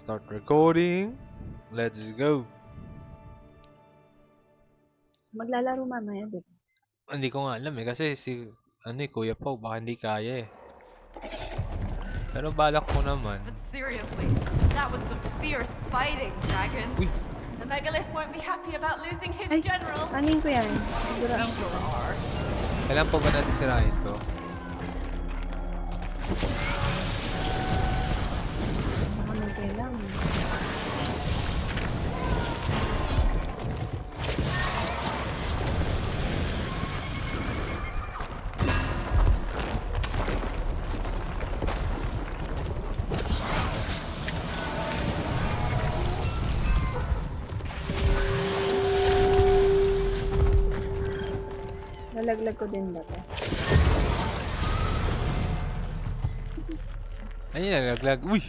Start recording. Let's go. Maglalaro mamaya, di ba? Hindi ko nga alam eh kasi Kuya Pao baka hindi kaya eh. Pero balak ko naman. But seriously, that was some fierce fighting, Dragon. Uy! The Megalith won't be happy about losing his Ay, general. anin ko yan. Siguraan ko. Kailan pa ba natin sirahin to? Baka may kailangan. Nalaglag ko din ba to? Ano yung nalaglag? Uy!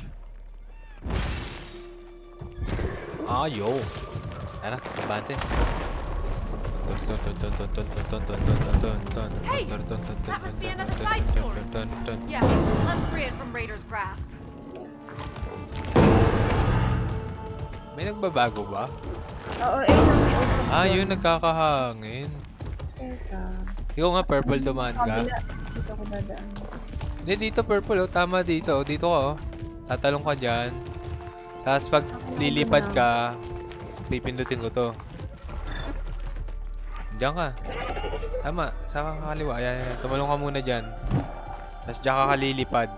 Ayo! Tara, bante. Hey! That must be another side story. Yeah, let's free it from Raider's grasp. May nagbabago ba? Oo, eh, nang may usap Ah, doon. yun nagkakahangin. Teka. Ikaw nga purple dumaan ka. Kabila. Dito ako dadaan. Hindi, dito purple oh. Tama dito. Dito ka oh. Tatalong ka dyan. Tapos pag lilipad ka, pipindutin ko to. Diyan ka. Tama. Sa kaliwa. Ayan. Tumalong ka muna dyan. Tapos diyan ka kalilipad.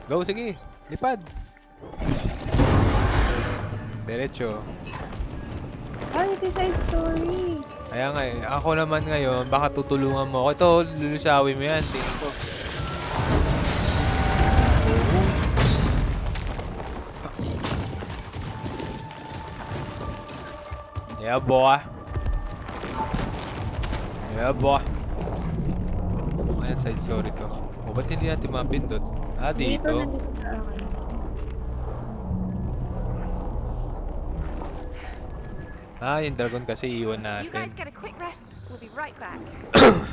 Go, sige. Lipad. Diretso. Ay, ito side story. Kaya nga eh. Ako naman ngayon, baka tutulungan mo ako. Ito, lulusawin mo yan. Tingin ko. Yeah, boy. Yeah, boy. Ayan, side story to. O, ba't hindi natin mapindot? Ah, Dito, dito. nandito sa akin. Ah, yung dragon kasi iwan You guys natin. get a quick rest. We'll be right back.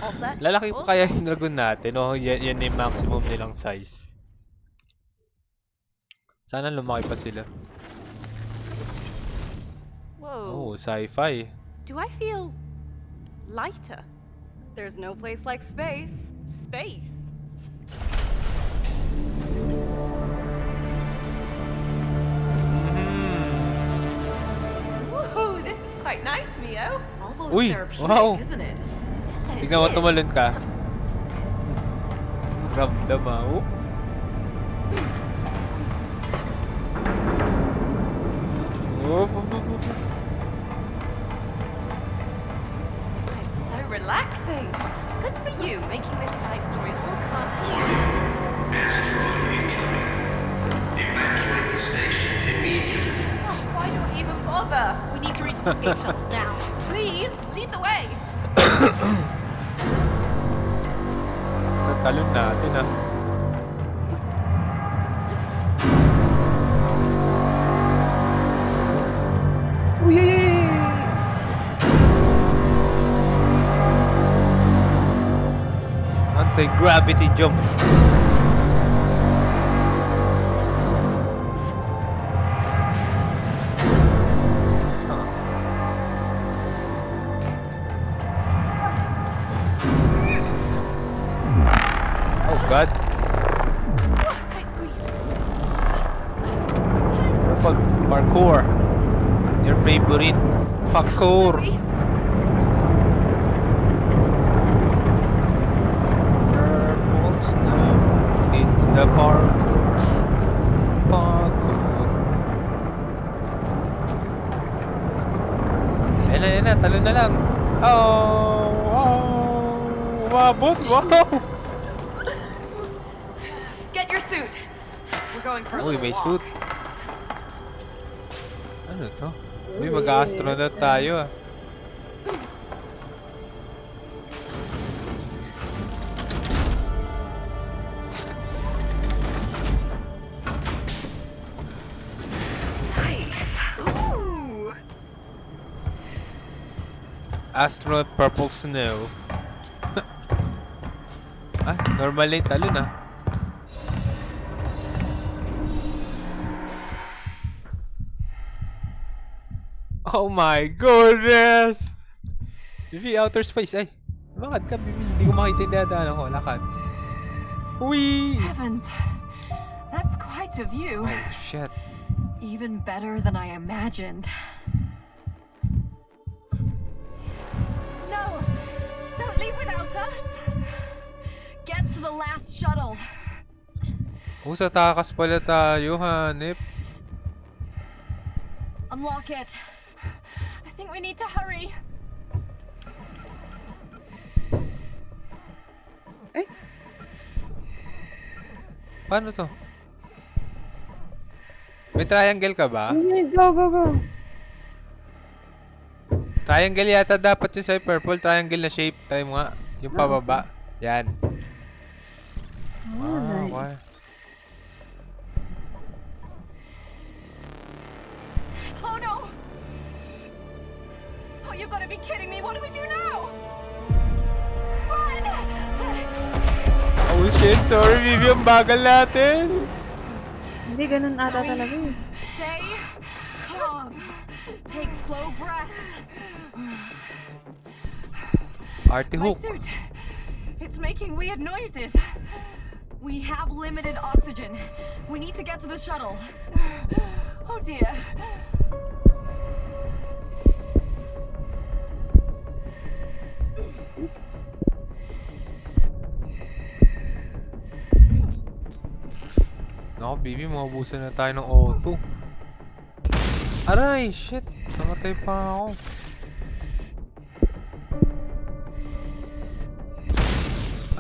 All set? Lalaki pa kaya yung dragon natin. O, yan yung maximum nilang size. Sana lumaki pa sila. Oh, Whoa. sci-fi. Do I feel lighter? There's no place like space. Space? Woohoo! This is quite nice, Mio. Almost Uy, therapeutic, wow. isn't it? Tingnan mo, tumalon ka. Ramdam ah. Oh. Oh, It's so relaxing. Good for you, making this side story all calm. Evacuate the station immediately. Oh, why do I even bother? We need to reach the escape shuttle now. Please, lead the way. sa talon natin ah. Uy, uy, uy, uy. Anti-gravity jump. Oh god. Oh, tight squeeze. Purple parkour. Your favorite parkour. Sorry. Purple snow. It's the parkour. Parkour. Ayan na, talon na lang. Oh, oh, umabot, wow. Get your suit. We're going for a Uy, little may walk. suit. Ano to? Uy, mag-astronaut tayo ah. Nice. Ooh. Astronaut Purple Snow. Ah, normal lane talon ah. Oh my goodness! Bibi, outer space. Ay, lakad ka, Bibi. Hindi ko makita yung dadaanan ko. Lakad. Uy! Heavens, that's quite a view. Oh, shit. Even better than I imagined. No! Don't leave without us! Get to the last shuttle. Sa takas pala tayo, hanip. Unlock it. I think we need to hurry. Paano to? May triangle ka ba? Go, go, go. Triangle yata dapat yung sa purple. Triangle na shape. Try mo nga. Yung pababa. Yan. Oh, nice. Okay. Oh no! Oh, you gotta be kidding me. What do we do now? Run! Oh shit, sorry Vivi, ang bagal natin. Hindi, ganun ata talaga eh. Stay calm. Take slow breaths. Arty My hook. suit. It's making weird noises. We have limited oxygen. We need to get to the shuttle. Oh dear. Naku, Bibi, maubusan na tayo ng auto. Aray, shit. Namatay pa ako.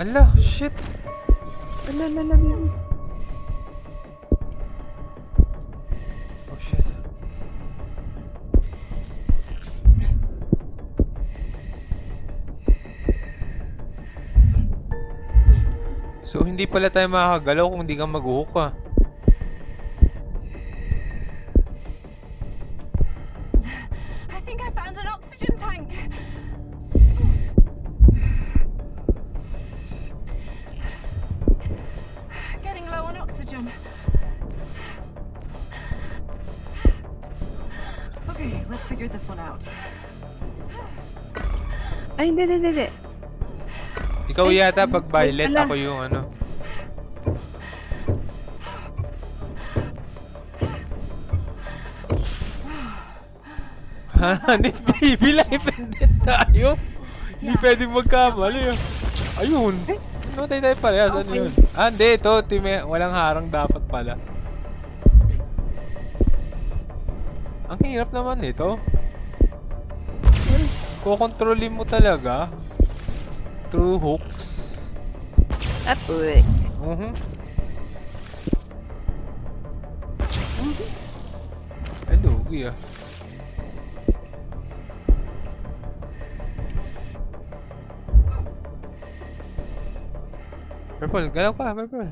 Ala, shit. Ala, baby. Oh, shit. So, hindi pala tayo makakagalaw kung hindi ka mag-hook ah. I think I found an oxygen tank. Getting low on oxygen. Okay, let's figure this one out. Ay, hindi. Ikaw Ay, yata pag violet, wala. ako yung ano. Ha? Hindi, Bibi, life-ended tayo. Hindi pwedeng magkamali ah. Ayun. Namatay tayo parehas. Ano Okay. yun? Ah, hindi. Ito, walang harang dapat pala. Ang hirap naman nito. Kukontrolin mo talaga. Through hooks. Apoy. Ay, lugi ah. Purple, galaw pa, Purple.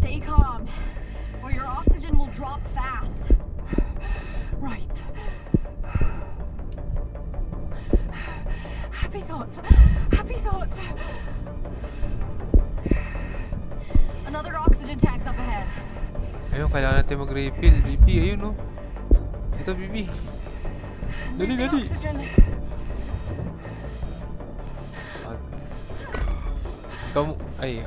Stay calm, or your oxygen will drop fast. Right. Happy thoughts. Happy thoughts. Another oxygen tank's up ahead. Ayun, kailangan natin mag-refill. Bibi, ayun oh. Ito, Bibi. Dali, Losing dali. oxygen. Ikaw mo, ay.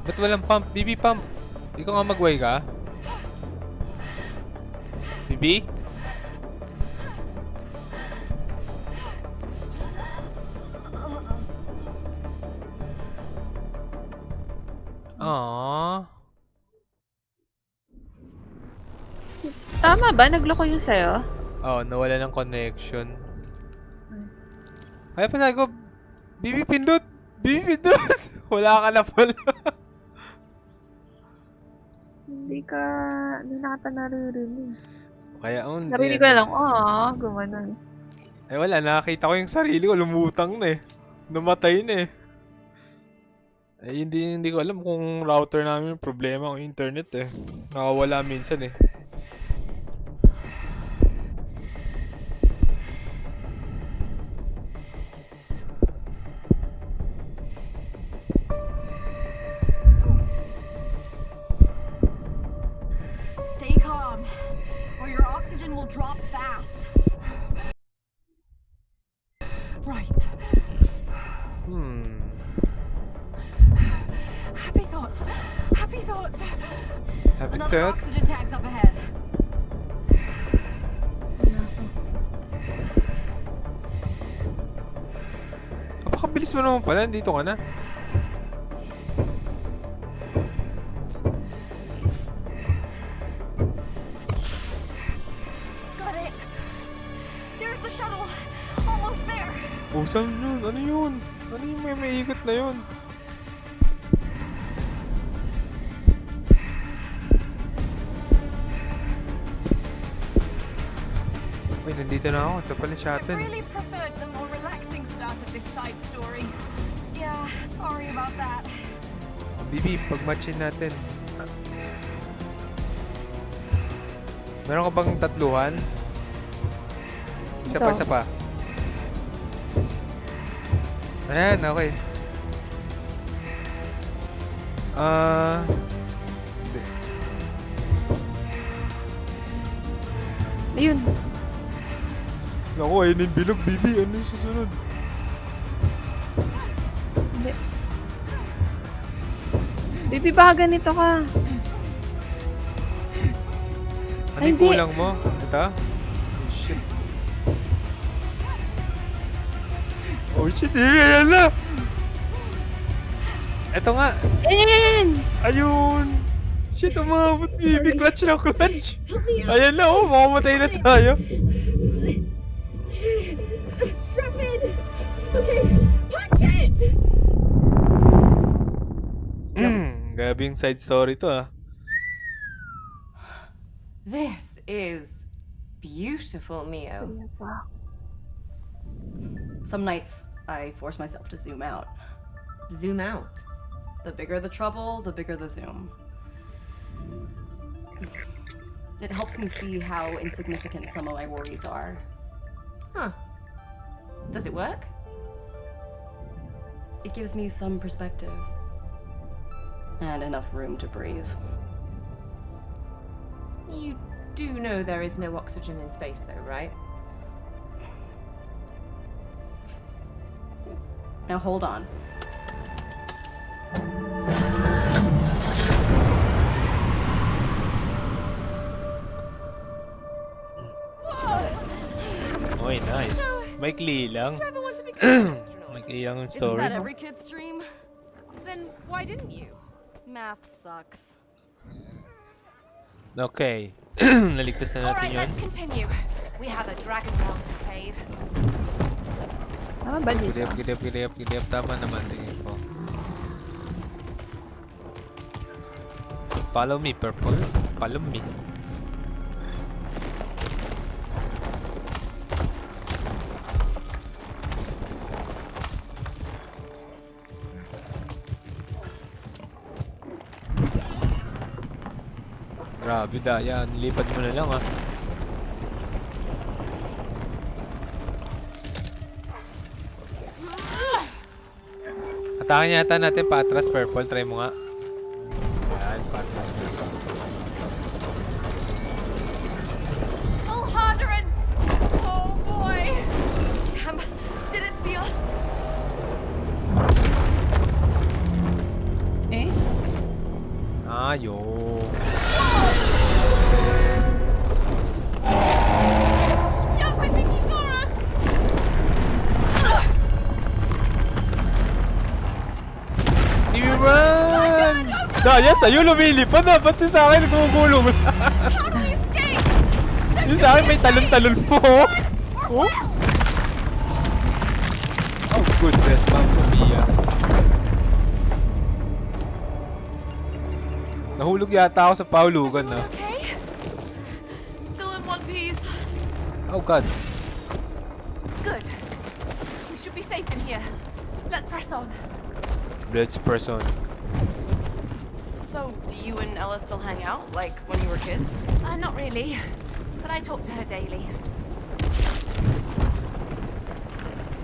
Ba't walang pump? Bibi, pump. Ikaw nga mag-way ka. Bibi? Aww. Tama ba? Nagloko yung sa'yo? Oh, nawala ng connection. Kaya pa sabi ko, Bibi, pindot! Bibi, pindot! Wala ka na pala. Hindi na kita naririnig. Kaya, hindi. Narinig ko na lang, gumanon. Ay wala, nakakita ko yung sarili ko, lumutang na eh. Namatay na eh. Ay hindi ko alam kung router namin yung problema o internet eh. Nakawala minsan eh. oxygen will drop fast. Right. Happy thoughts. Happy thoughts. Another Habitat. oxygen tank's up ahead. Napakabilis mo naman pala, dito ka na. Got it. There's the shuttle. Almost there. Oh, saan yun? Ano yun? Ano yung may ikot na yun? Uy, nandito na ako. Ito pala siya I atin. really preferred the more relaxing start of this side story. Yeah, sorry about that. Bibi, pag-matchin natin. Meron ka bang tatluhan? Isa pa, Ito. isa pa. Ayan, okay. Hindi. Ayun. Naku, ayun yung bilog, Bibi. Ano yung susunod? Hindi. Baby, baka ganito ka. Ano Ay, yung hindi. kulang mo? Ito? Oh, shit. Oh, shit. Ayan na! Ito nga. Ayan! Ayun! Shit, umabot, Bibi. Clutch na clutch. Ayan na, oh. Makamatay na tayo. Strap in! Okay, punch it! Grabe yung side story to, ah. This is beautiful, Mio. Some nights, I force myself to zoom out. Zoom out. The bigger the trouble, the bigger the zoom. It helps me see how insignificant some of my worries are. Huh. Does it work? It gives me some perspective. And enough room to breathe. You do know there is no oxygen in space, though, right? Now hold on. Oy, nice. Maikli lang. Ever want to become an astronaut? Maikli lang yung Isn't story. that every kid's dream? Then why didn't you? Math sucks. Okay. Naligtas na natin Alright, yun. let's continue. We have a dragon realm to save. Tama ba dito? Gidip. Tama naman. Tingin ko. Follow me, purple. Follow me. Grabe, Daya. Nilipad mo na lang, ah. Atakan yata natin patras, purple. Try mo nga. Ayan, patras na. Pull harder and... Oh boy! Damn, did it see us? Eh? Ayo. Yup, I think he saw us! Iwan! Daya, sa'yo lumilipad na. Ba't yung sa akin nagugulong? How do we escape? Yung sa akin may talon-talon mo. Oh? Oh, goodness, Mamma Mia. Nahulog yata ako sa pahulugan, na. Okay. Still in one piece. Oh, God. Good. We should be safe in here. Let's press on. Let's person. So, do you and Ella still hang out? Like when you were kids? Not really, but I talk to her daily.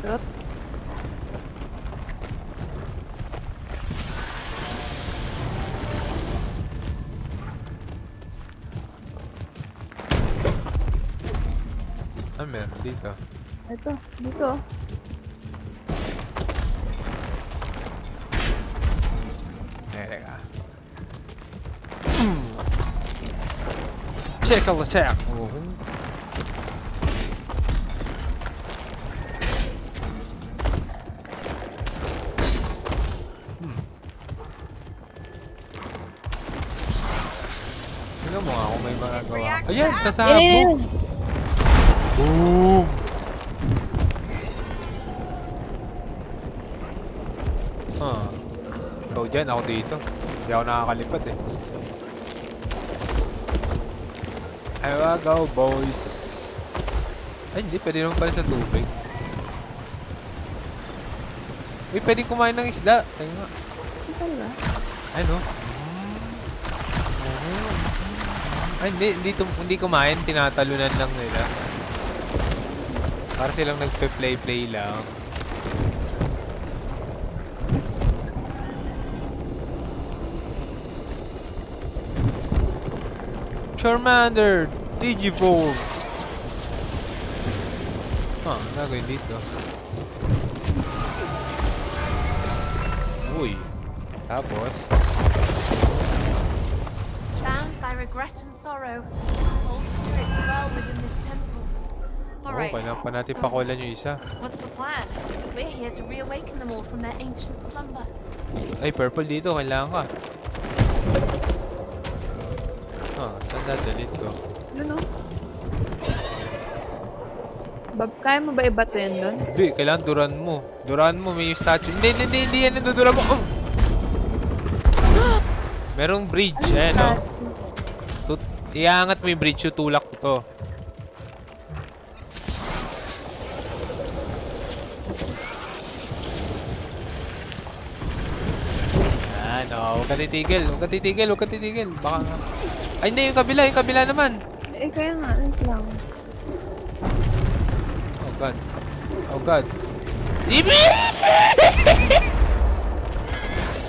Oop. Ano meron dito? Ito, dito. Teka. Check all attack. Tingnan mo nga kung may magagawa. Ayan, sasabog! Yan. Boom! Ikaw dyan, ako dito. Hindi ako nakakalipad eh. Here we go, boys. Ay, hindi. Pwede naman pala sa tubig. Uy, pwede kumain ng isda. Tayo nga. Ito na. Ay, no? Ay, hindi kumain. Tinatalunan lang nila. Para silang nagpe-play lang. Charmander! Digivolve! Nagawin dito. Uy. Tapos? Bound by regret and sorrow, all spirits dwell within this temple. Alright. Kailangan pa natin pakulan yung isa. What's the plan? We're here to reawaken them all from their ancient slumber. Ay, purple dito. Kailangan ka. Saan dadalhin ko? Yun o. Bab, kaya mo ba ibato yan doon? Hindi, kailangan duran mo. Duran mo, may statue. Hindi yan naduduran mo. Merong bridge, no? Iangat mo yung bridge, tutulak ko to. Huwag ka titigil. Baka nga. Ay, hindi, yung kabila naman. Eh, kaya nga, wait lang. Oh God. Ibi!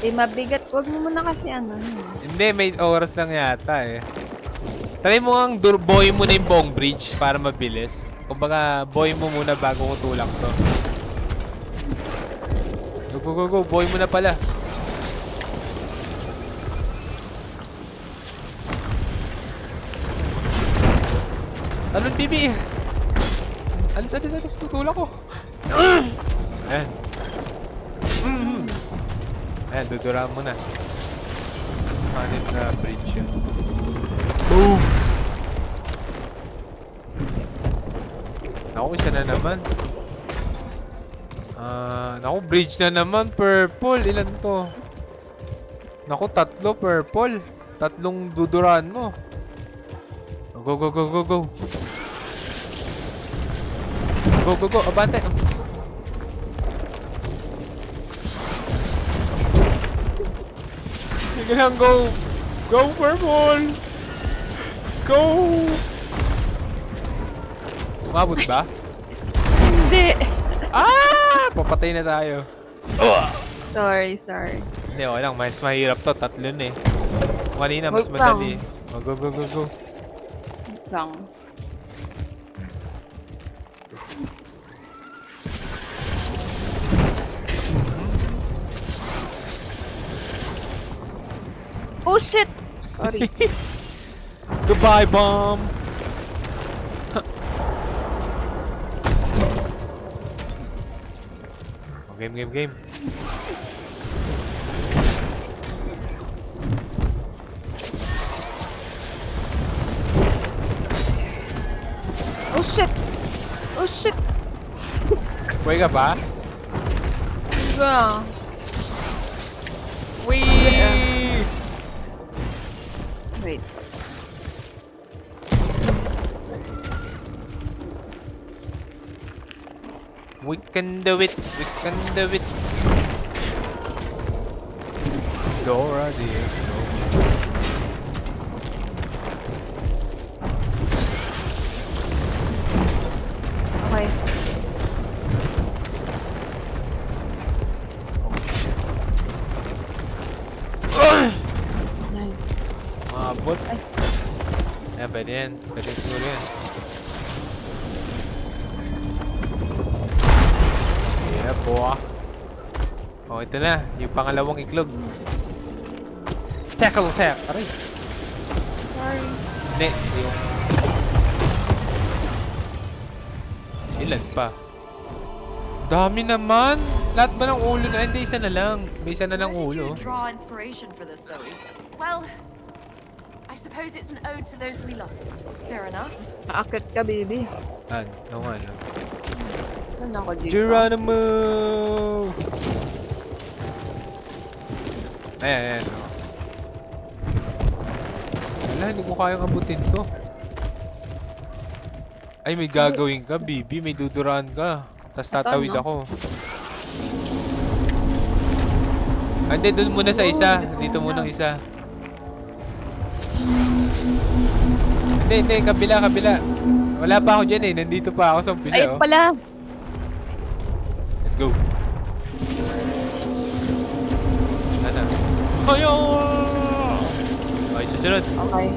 Eh, mabigat. Huwag mo muna kasi ano. Hindi, may oras lang yata eh. Try mo ang boy mo na yung buong bridge para mabilis. Kumbaga, boy mo muna bago ko tulak to. Go. Boy mo na pala. Talon, bibi! Alis, tutulak ko. Ayan. Ayan, duduraan mo na. Manit na bridge yun. Boom! Naku, isa na naman. Naku, bridge na naman. Purple. Ilan to? Naku, 3 purple. 3 duduraan mo. Go. Go. Abante. Sige lang, go. Go, purple. Go. Umabot ba? Hindi! Papatay na tayo. Sorry. Hindi, okay lang. Mas mahirap to. 3 eh. Kung kanina, mas Wait lang. madali. Go. Lang. Oh shit! Sorry. Goodbye, bomb. Game. Oh shit! Buhay ka ba? Diba? Wee! Wait. We can do it. Dora the Explorer. Okay. Nice. Maabot. Ay. Ayan, pwede yan. Pwede siguro yan. Yeah, boy. Oh, ito na. Yung pangalawang iklog. Tackle attack. Aray. Sorry. Hindi. Yung... Ilan pa? Dami naman! Lahat ba ng ulo na? Hindi, isa na lang. May isa na lang Where did ulo. you draw inspiration for this, Zoe? Well, I suppose it's an ode to those we lost. Fair enough. Aakit ka, baby. Oo nga, no? Saan ako dito? Geronimo! Ayan, ayan. No? Wala, hindi ko kayang abutin to. Ay, may gagawin ka, Bibi. May duduraan ka. Tapos tatawid no? ako. Hindi, doon muna sa isa. Dito muna ang isa. Hindi, kabila. Wala pa ako dyan eh. Nandito pa ako sa umpisa. Ay, Oh. pala. Let's go. Sana. Kaya! Okay, susunod. Okay.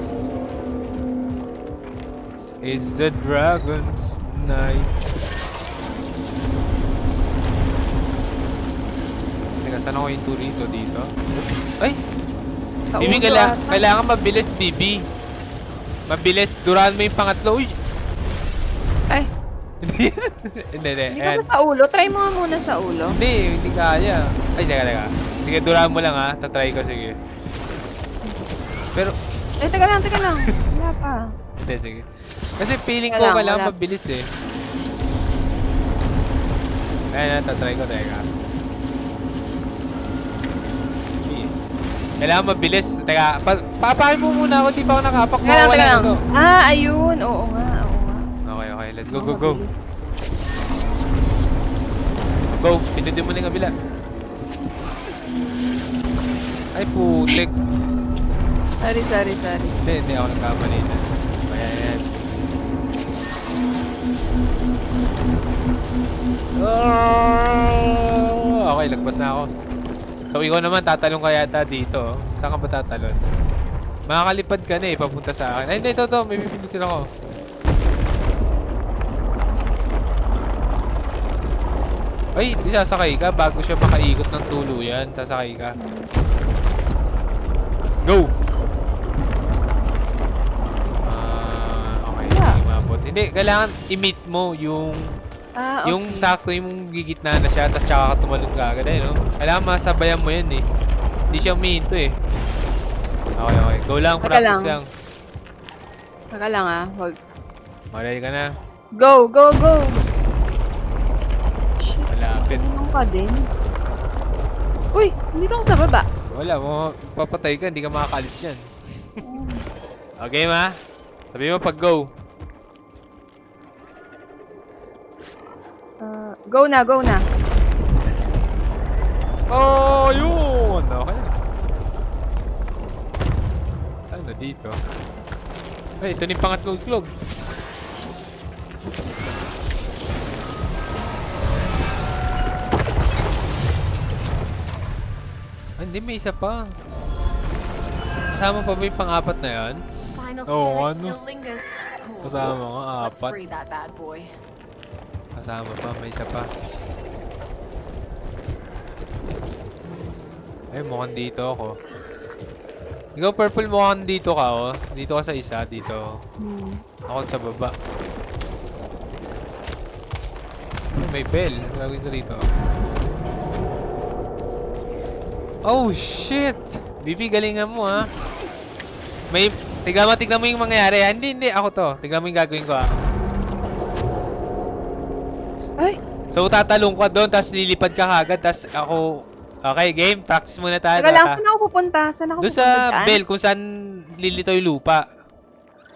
It's the dragon's night. Teka, saan ako yung turito dito? Ay! Sa Bibi, ulo ata. kailangan mabilis, Bibi. Mabilis. Duraan mo yung pangatlo. Uy! Ay, Hindi. hindi Ayan. ka ba sa ulo? Try mo nga muna sa ulo. Hindi kaya. Ay, teka. Sige, duraan mo lang ha. Tatry ko, sige. Pero, Eh, teka lang. Wala pa. hindi, sige. Kasi feeling ko Wala, kailangan wala. mabilis eh. Ayan, tatry ko, teka. Sige. Kailangan mabilis. Teka, papahin mo muna ako. Di pa ako nakapak. Teka lang. Mawawala na to. Ah, ayun. Oo nga. Okay. Let's go. Mabilis. Go. Pindutin mo na yung kabila. Ay, putik. Sorry. Hindi ako nagkamali na. Ayan. Oh! Okay, lagpas na ako. So, ikaw naman, tatalon ka yata dito. Saan ka ba tatalon? Makakalipad ka na eh, papunta sa akin. Ay, hindi, ito. May pipindutin ako. Ay, di sasakay ka bago siya makaikot ng tuluyan. Sasakay ka. Go! Okay, Yeah. hindi mabot. Hindi, kailangan i-meet mo yung Ah, okay. yung sakto yung gigitna na siya, tapos tsaka ka tumalon ka agad eh, no? Kailangan masabayan mo yan eh. Hindi siya umihinto eh. Okay. Go lang, Teka practice lang. lang. Teka lang Wag. Ready ka na? Go! Shit, Malapit. tulong ka din. Uy, dito ako sa baba. Wala, papatay ka, hindi ka makakalis yan. Okay, ma? Sabi mo pag go. Go na. Oh, yun! Okay. Ano dito? Ay, ito na yung pangatlong iklog. Ah, hindi, may isa pa. Kasama pa ba yung pang-apat na yan? Final Oh, spirit ano? still lingers. Cool. Kasama nga, Let's apat. free that bad boy. Kasama pa, may isa pa. Ay, mukhang dito ako. Ikaw, purple, mukhang dito ka, oh. Dito ka sa isa, dito. Ako sa baba. Ay, may bell. Gagawin ko dito. Oh, shit! Bibi, galingan mo, ha? May... Tignan mo yung mangyayari, ha? Hindi. Ako to. Tignan mo yung gagawin ko, ha? Ay, So, tatalong ka doon, tapos lilipad ka kagad, tapos ako... Okay, game. Practice muna tayo. teka lang. ha? Saan ako pupunta? Doon sa bell, kung saan lilito yung lupa.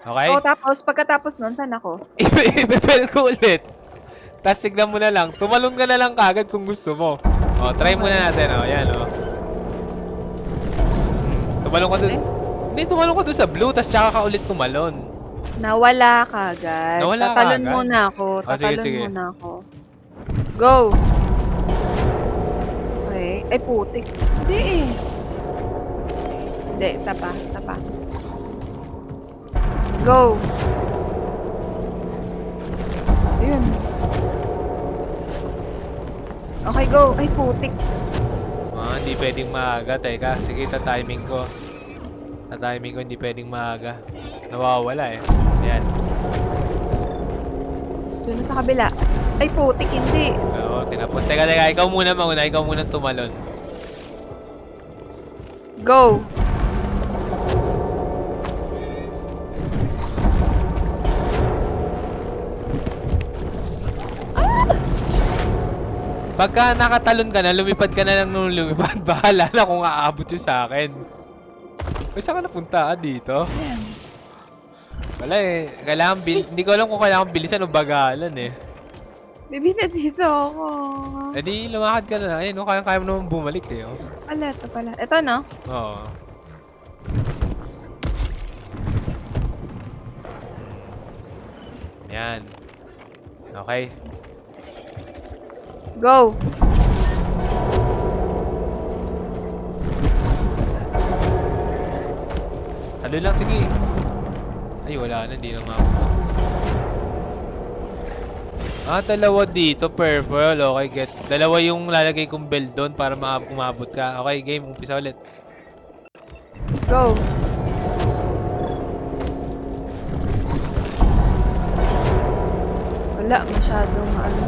Okay? Oh, tapos, pagkatapos nun, saan ako? I-bell ko ulit. Tapos tignan mo na lang. Tumalon ka na lang kagad kung gusto mo. O, try muna natin. O, yan o. Tumalon ka doon. Hindi, tumalon ka doon sa blue, tapos tsaka ka ulit tumalon. Nawala ka agad. Nawala ka Tatalon agad? muna ako. Oh, sige, sige. Muna ako. Go! Okay. Ay, putik. Hindi eh. Hindi, isa pa. Go! Ayun. Okay, go. Ay, putik. Hindi pwedeng maaga. Teka, sige, tatiming ko. Tatiming ko, hindi pwedeng maaga. Nawawala eh. Ayan. Doon sa kabila. Ay, putik, hindi. Oo, tinapos. Teka, ikaw muna mauna. Ikaw muna tumalon. Go. Pagka nakatalon ka na, lumipad ka na lang nung lumipad. Bahala na kung aabot yun sa akin. Uy, saan ka napunta? Dito? Ayan. Wala eh. Kailangan hindi ko alam kung kailangan bilisan o bagalan eh. Baby, na dito ako. Eh di, lumakad ka na lang. Ayun, no? Kaya mo naman bumalik eh. Oh. Pala, ito pala. Ito, no? Oo. Yan. Okay. Go. Ano lang, sige. Ay, wala na. Hindi na maabot. Dalawa dito. Purple. Okay, get. Dalawa yung lalagay kong bell doon para umabot ka. Okay, game. Umpisa ulit. Go. Wala, masyadong ano.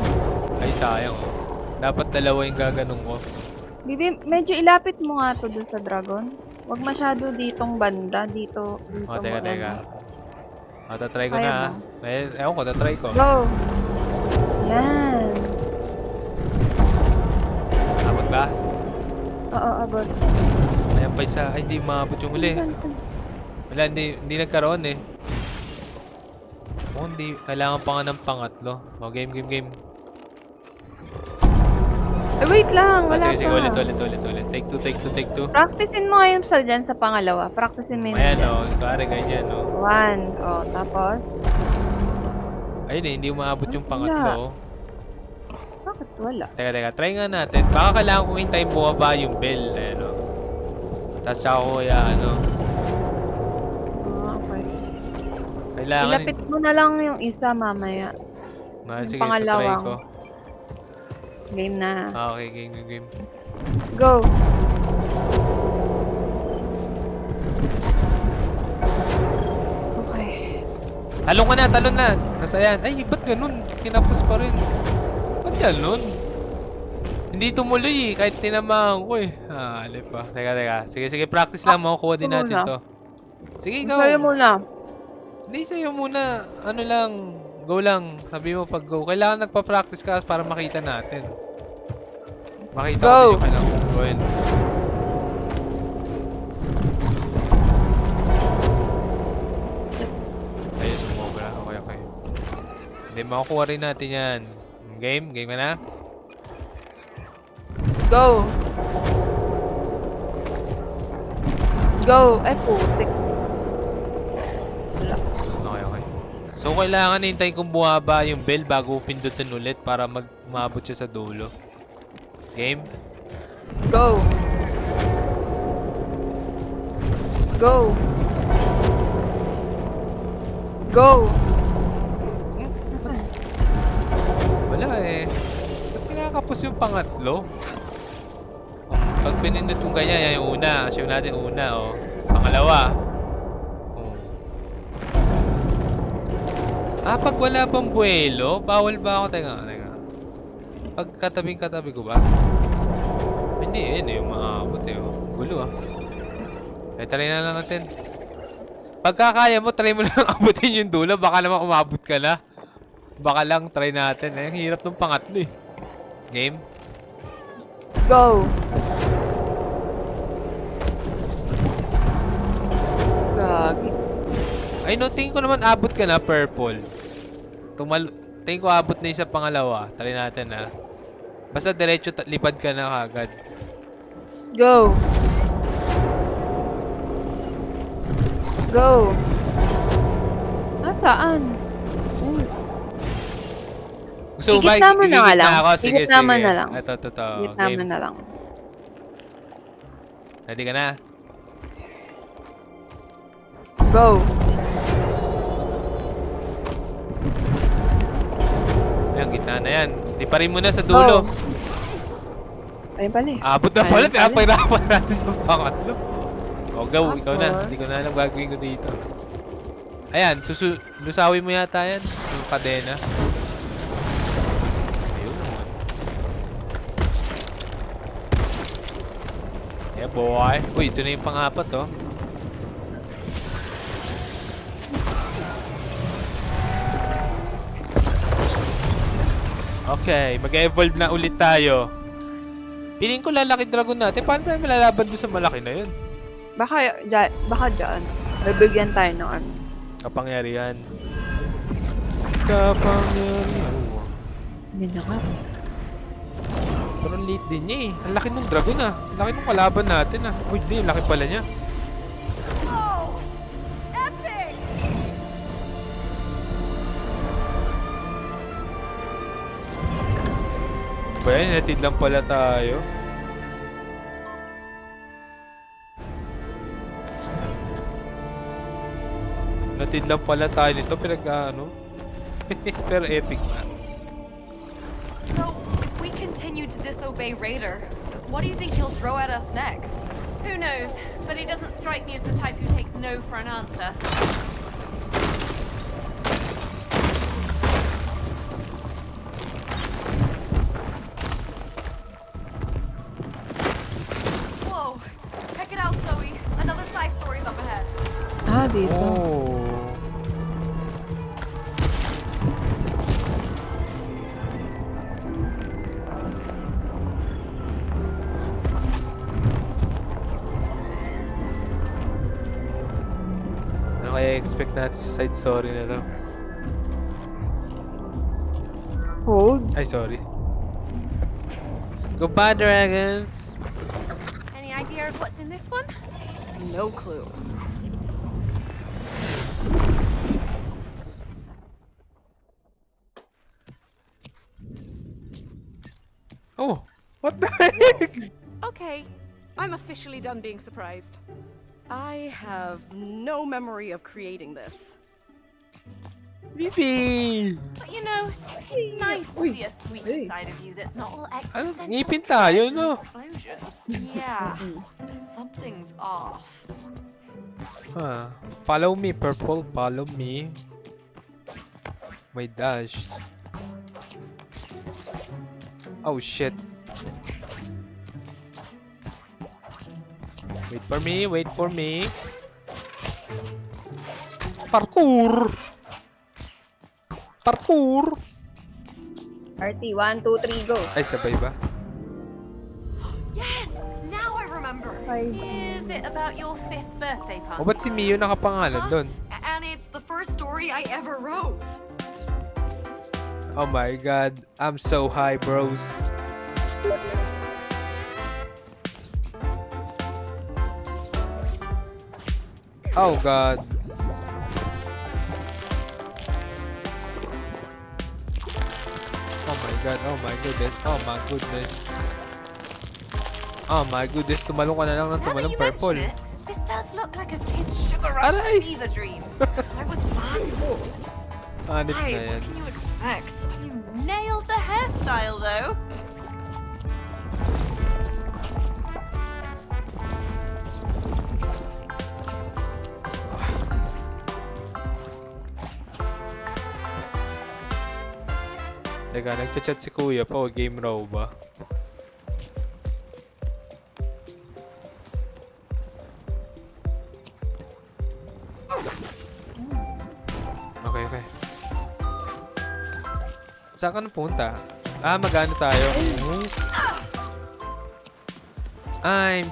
Ay, sayang oh. Dapat dalawa yung gaganong ko. Bibi, medyo ilapit mo nga to dun sa dragon. Huwag masyado ditong banda. Dito Oh, teka, mo, teka. Tatry ko Kaya na. Ewan ko, tatry ko. Go. Yan. Abot ba? Oo, abot. Ayan pa isa. Ay, hindi maabot yung huli. Wala, hindi nagkaroon eh. Hindi. Kailangan pa nga ng pangatlo. Oh, game. Eh, wait lang. Wala Sige, pa. ulit. Take two. Practicein mo nga yung sal dyan sa pangalawa. Practicein mo yun Ayan dyan. o, kare ganyan o. 1. Oh, tapos? Ayun eh, hindi umaabot yung Wala. pangatlo. Bakit wala? Teka, try nga natin. Baka kailangan kong hintayin bumaba yung bell. Ayan o. Tapos ako kaya ano. Okay. Kailangan. Ilapit mo na lang yung isa mamaya. Yung Sige, pangalawang. try ko. Game na. Okay, game. Go! Okay. Talon ka na, talon na. Tapos ayan. Ay, ba't ganun? Kinapos pa rin. Ba't ganun? Hindi tumuloy eh. Kahit tinamaan ko eh. Alip pa. Teka. Sige, practice lang. Makukuha din natin to. Sige, ikaw. Sa'yo muna. Hindi, sa'yo muna. Ano lang. Go lang. Sabi mo pag go. Kailangan nagpa-practice ka para makita natin. Makita ko Go. din yung kailangan kong gawin. Ayun, sumobra. Okay. Hindi, makukuha rin natin yan. Game? Game ka na? Go! Go! Ay, putik. Wala. Okay. So, kailangan hintayin kong bumaba yung bell bago pindutin ulit para umabot siya sa dulo. Game? Go! Go! Go! Nasaan? Wala eh. Ba't kinakapos yung pangatlo? Pag pinindot kong ganyan, yan yung una. Assume natin una, oh. Pangalawa. Oh. Pag wala pang buwelo, bawal ba ako? Teka. Pag katabing-katabi ko ba? Hindi, yun eh. Yung maabot eh. Oh. Gulo ah. Try na lang natin. Pagkakaya mo, try mo lang abutin yung dulo. Baka naman umabot ka na. Baka lang, try natin. Ang hirap ng pangatlo eh. Game? Go! Gagi. Ay no, tingin ko naman abot ka na, purple. Tingin ko abot na yung sa pangalawa. Try natin ha. Basta diretso lipad ka na kagad. Go! Go! Nasaan? Gusto mo ba? Igitna mo na nga lang. Ako? Sige. Igitna mo na lang. Ito. Gitna mo na lang. Ready ka na? Go! Ayan, gitna na yan. Liparin mo na sa dulo. Ayun pala eh. Abot na Ayun pala, pala. pinapahirapan natin sa pangatlo. O, go, ikaw na. Tapos? Hindi ko na alam gagawin ko dito. Ayan, lusawin mo yata yan. Yung kadena. Ayun. Yeah, boy. Uy, ito na yung pang-apat, oh. Okay, mag-evolve na ulit tayo. Piling ko lalaki dragon natin. Paano tayo malalaban doon sa malaki na yun? Baka dyan. Nabigyan tayo ng ano. Kapangyarihan. Kapangyarihan. Hindi na nga. Pero ang late din niya eh. Ang laki ng dragon ah. Ang laki ng kalaban natin ah. Uy, di. Ang laki pala niya. Oh! Epic! Ba yan? Natid lang pala tayo. Natid lang pala tayo nito. Pinag-ano. Pero epic na. So, if we continue to disobey Raider, what do you think he'll throw at us next? Who knows, but he doesn't strike me as the type who takes no for an answer. Whoa! Check it out, Zoe. Another side story's up ahead. Ah, dito. Oh. Ano kaya expect natin sa side story na lang? Hold. Ay, sorry. Goodbye, dragons! Any idea of what's in this one? No clue. Oh! What the heck? Okay, I'm officially done being surprised. I have no memory of creating this. Bibi! But you know, it's nice to see a sweeter side of you that's not all Ano, existential ngipin tayo, dread and no? explosions. Yeah, something's off. Huh. Follow me, purple. Follow me. My dash. Oh shit. Wait for me, wait for me. Parkour! Parkour! RT, 1, 2, 3, go. Ay, sabay ba? Yes! Now I remember. Is it about your 5th birthday O, party? ba't si Mio nakapangalan doon? And it's the first story I ever wrote. Oh my god, I'm so high, bros. Oh god. Oh my god, oh my goodness, oh my goodness. Oh my goodness, tumalong ka na lang ng Now that tumalong you purple. mention it, this does look like a kid's sugar rush Aray! fever dream. That was fun. Hanip na Hey, yan. what can you expect? You nailed the hairstyle, though. Teka, nagchat-chat si kuya pa, o game raw ba? Okay, okay. Saan ka na punta? Ah, magano tayo? I'm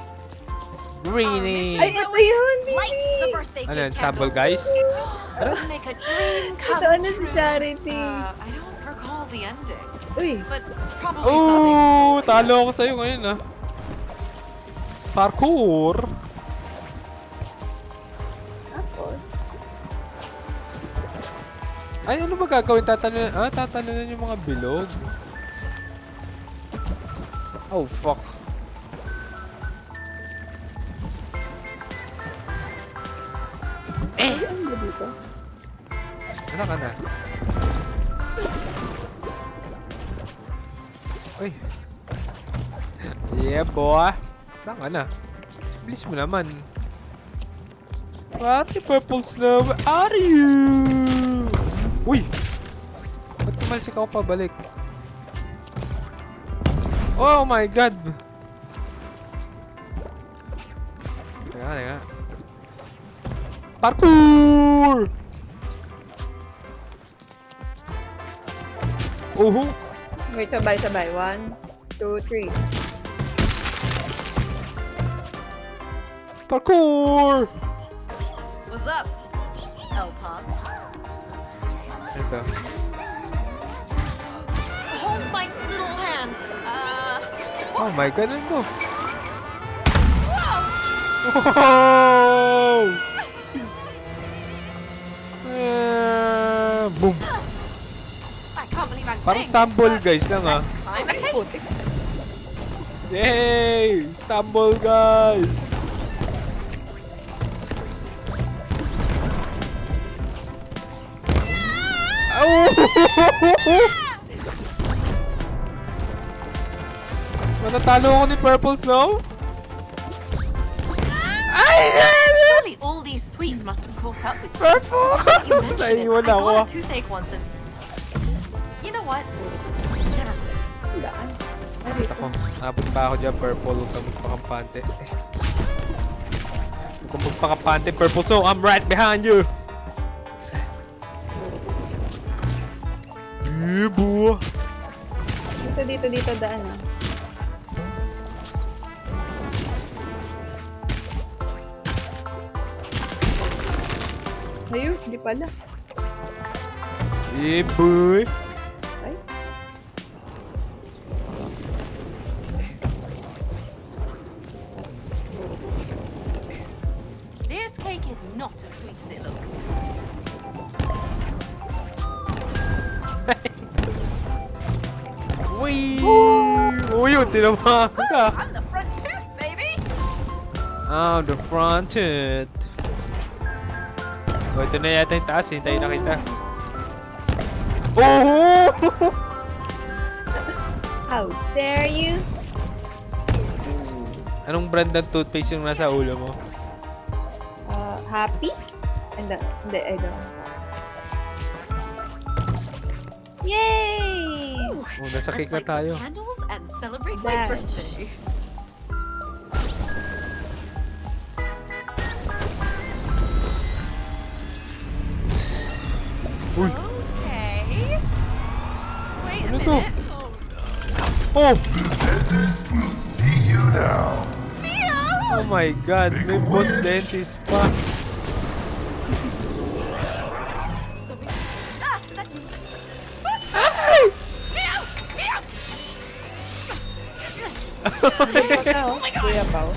really... Ay, ito yun, Light the baby! birthday Ano cake yan, sample candle. guys? To make a dream come Ito ano si true. Charity. I don't recall the ending, Uy, but probably something. Oh, talo ako sa'yo ngayon ah. Parkour! tapos. Ay, ano ba gagawin? Tatalunan yung mga bilog. Oh, fuck. Ano ba dito? Ano ka na? Uy. Yeah, boy. Saan ka na? Bilis mo naman. Party Purple Snow, where are you? Uy! Ba't tumalsik ako pabalik? Oh my god! Teka. Parkour! Uhu! Wait, sabay. 1, 2, 3. Parkour! What's up, L-Pops? Ito. Hold my little hand. Oh my god, ano to? Wow! Boom! I can't believe I'm Parang saying stumble this, guys lang ah. but I'm okay. Putik. Yay! Stumble guys! Oh! Manatalo ako ni Purple Snow? Ay! Surely all these sweets must have caught up with you. Purple! You mentioned it. I Naiwan ako. got a toothache once and... You know what? Never mind. Wait ako. Abot pa ako dyan, Purple. Huwag kang magpakampante. Huwag kang magpakampante, Purple Snow. I'm right behind you! Yeah, buwa! Dito, daan ah. Ayun, di pala. Yeah, boy! Ay. This cake is not as sweet as it looks. Uy! Uy, yun, tinamaan ka! I'm the front tooth, baby! Ah, the front tooth. Oh, ito na yata yung taas. Hintayin na kita. Oh! How dare you? Anong brand ng toothpaste yung nasa ulo mo? Happy? Hindi, I don't. Yay! Oh, nasa cake Let's na light tayo. some candles and celebrate my Dash. birthday. Uy! Okay. Wait a Ano to? minute. Oh! Dentist will see you now. Oh my god, may boss dentist pa. Oh my God! Kuya Pao.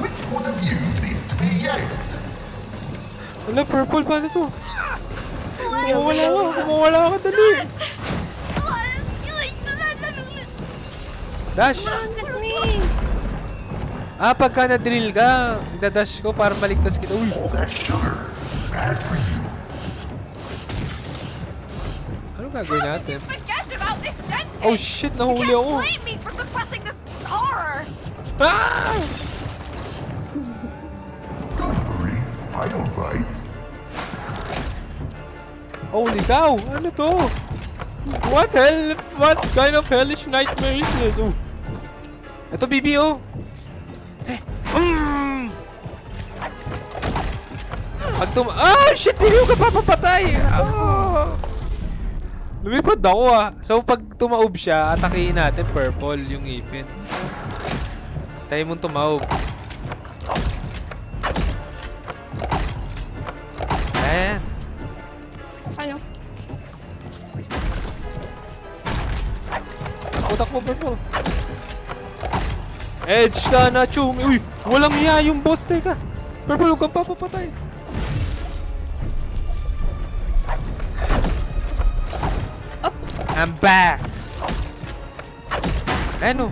Which one of you needs to be yanked? Wala, purple, paano to? Kumawala ka, dali! Dash! Look me! Ah, pagka na-drill ka, idadash ko para maligtas kita. Uy! All that sugar, bad for you. Anong gagawin natin? Forget about this dentist! Oh shit, nahuli ako! Blame me for suppressing this horror! Ah! Don't worry, I don't bite. Holy cow! Ano to? What hell? What kind of hellish nightmare is this? Oh. Ito, BBO! Pag shit! Hindi ko ka papapatay! Oh. Lumipad ako ah. So pag tumaob siya, atakihin natin purple yung ipin. Tayo mong tumaob. Ayan. Ano? Takbo purple. Edge ka na, chumi. Uy! Walang iya yung boss. Teka. Purple, huwag kang papapatay. I'm back! Ayan o.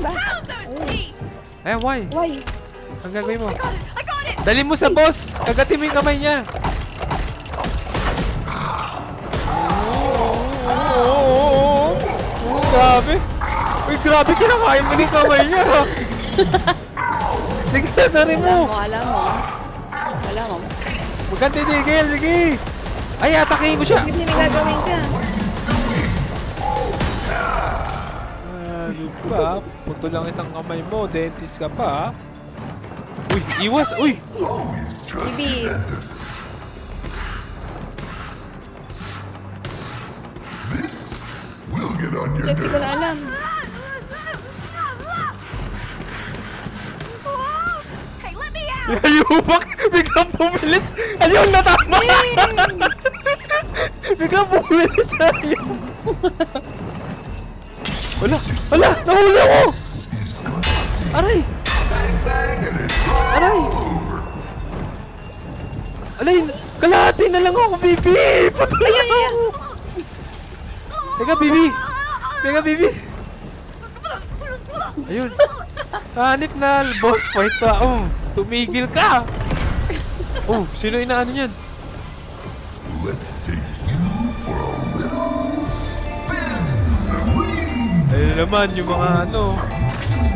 Found those teeth! Ayan, why? Why? Ang gagawin mo? I got it! Dali mo sa boss! Kagatin mo yung kamay niya! Grabe! Uy, grabe kinakain mo yung kamay niya. Sige, tari mo. Alam mo. Huwag kang titigil, sige. Ay, atakihin ko siya. Sige, may gagawin ka. Di ba? Puto lang isang kamay mo. Dentist ka pa, ha? Uy, iwas! Uy! Always trust Bibi. the dentist. This will get on your Hindi ko na nerves. alam. Hey, let me out! Ayubak! Biglang bumilis! Ayun, natama! Biglang bumilis ayaw! Wala! Wala! Nahuli ako! Is going to stay Aray! and it's all Aray! over. Alay! Kalahati na lang ako, Bibi! Patay ako! Teka, Bibi! Teka, Bibi! Ayun! Hanip na! Boss fight pa! Oh! Tumigil ka! Oh! Sino inaano yan? Let's take you for a little spin. Ayun naman, yung mga ano,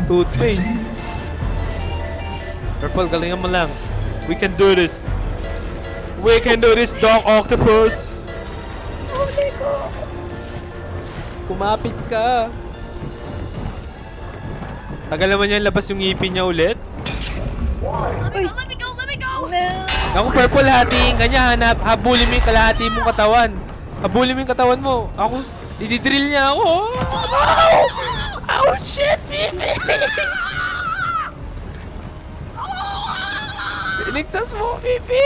toothpaste. Purple, galingan mo lang. We can do this. We can do this, Doc Octopus. Kumapit ka. Tagal naman yan labas yung ngipin niya ulit. Let me go! Ako, Purple, hatiin ka niya. Habulin mo yung kalahati mong katawan. Habulin mo yung katawan mo. Ako, dididrill niya ako. Oh, shit, Bibi! Iligtas mo, Bibi!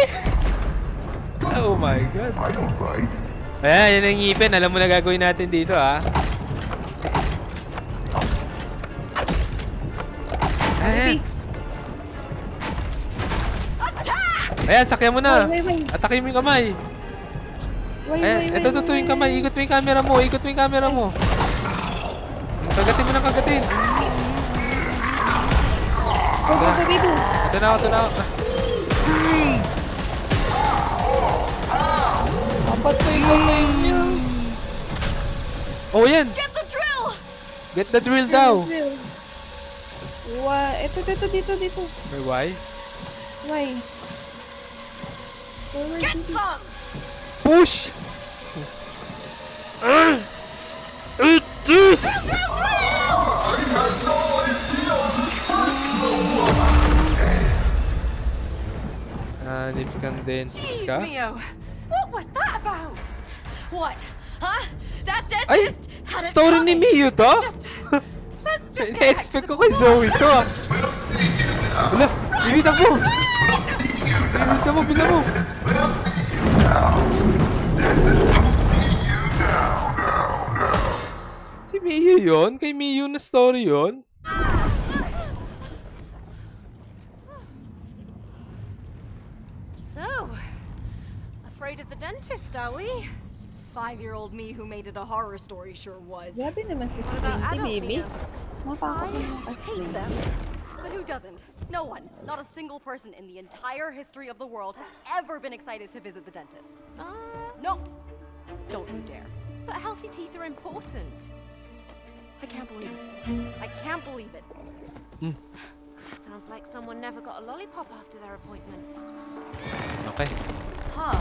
Oh my God. I don't bite. Ayan, yan ang ngipin. Alam mo na gagawin natin dito, ha? Ayan. Ayan, sakyan mo na. Wait. Atakin mo yung kamay. Ayan, ito yung kamay. Ikot mo yung camera mo. Ikot mo yung camera mo. Kagatin mo na kagatin. Go, baby. Ito na ako. Dapat ko yung kamay niya. Oh, yan. Get the drill! Get the drill daw. Ito, dito. May why? Why? Get some! Push! Eat this! Hanip kang dentist Jeez, ka? Mio! What was that about? What? Huh? That Ay! dentist had it Story ni coming. Mio to? Let's just get back to Na-expect the ko kay Zoe to, ah. We'll see you now. Wala! Bibitang mo! We'll see you now. Bisa mo! We'll see you now. Dentist will see you now. Si Mio yun? Kay Mio na story yun? So, afraid of the dentist, are we? 5-year-old me who made it a horror story sure was. Grabe naman si What about Squinty, adult baby. Mio? Mapakot I naman hate kasi. them. But who doesn't? No one, not a single person in the entire history of the world has ever been excited to visit the dentist. No! Don't you dare. But healthy teeth are important. I can't believe it. I can't believe it. Sounds like someone never got a lollipop after their appointments. Okay. Huh.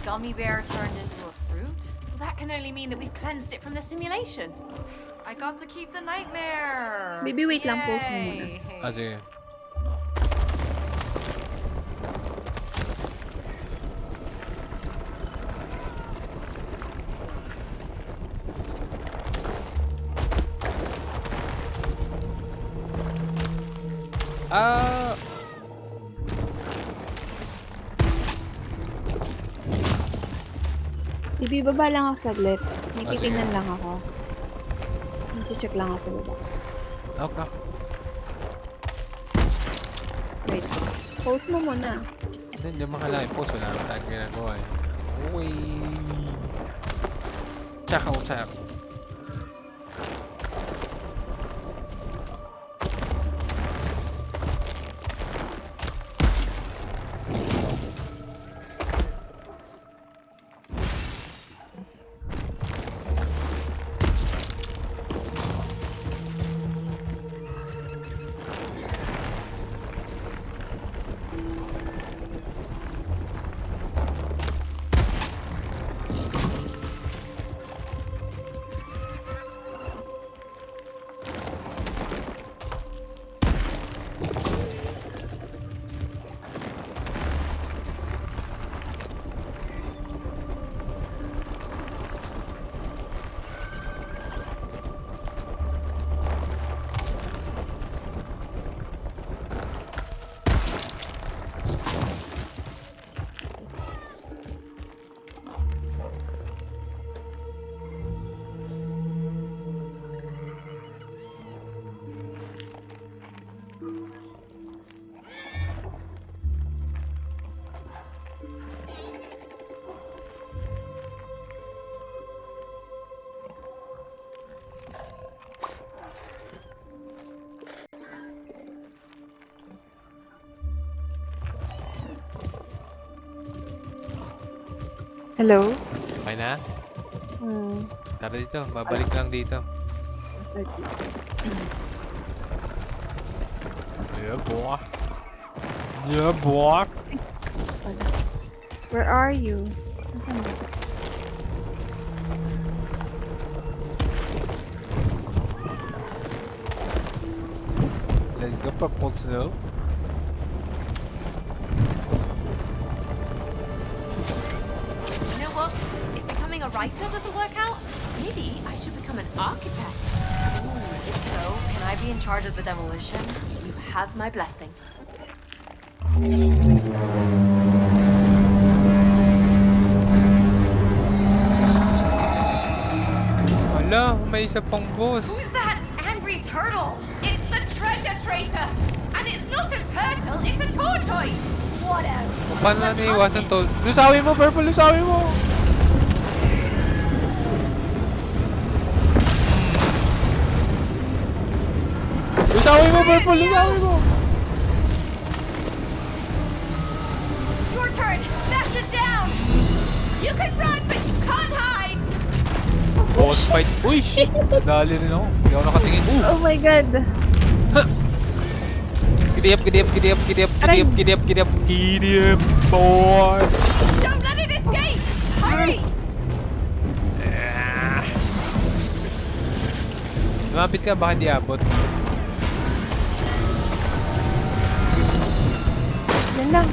Gummy bear turned into a fruit? Well, that can only mean that we've cleansed it from the simulation. I got to keep the nightmare. Baby, wait lang, pause mo muna. Yay. Ah, sige. Ah... Baby, baba lang ako saglit. May Ah, sige. titingnan lang ako. Check lang ako sa baba. Okay. Wait. Pause mo muna. Hindi mo kailangan i-post. Wala naman tayong ginagawa eh. Uy! Check. Hello? Okay na? Hmm. Tara dito, babalik lang dito. Okay. Yeah, boy. Yeah, boy. Where are you? Nasaan ba? Let's go, Purple Snow. You know what? If becoming a writer doesn't work out, maybe I should become an architect. If so, can I be in charge of the demolition? You have my blessing. Hala, may isa pang boss. Who's that angry turtle? It's the treasure traitor! And it's not a turtle, it's a tortoise! Whatever. Paano na naiwasan to? Lusawin mo, Purple, lusawin mo! Lusawin mo, Purple, lusawin mo! Your turn! Smash it down! You can run, but you can't hide! Boss fight. Uy, shit! Nadali rin ako. Hindi ako nakatingin. Oh my god. Gidip, gidip, gidip, gidip, gidip, gidip, gidip, gidip, boy! Don't let it escape! Hurry! Lumapit ka, baka di abot. Yan lang.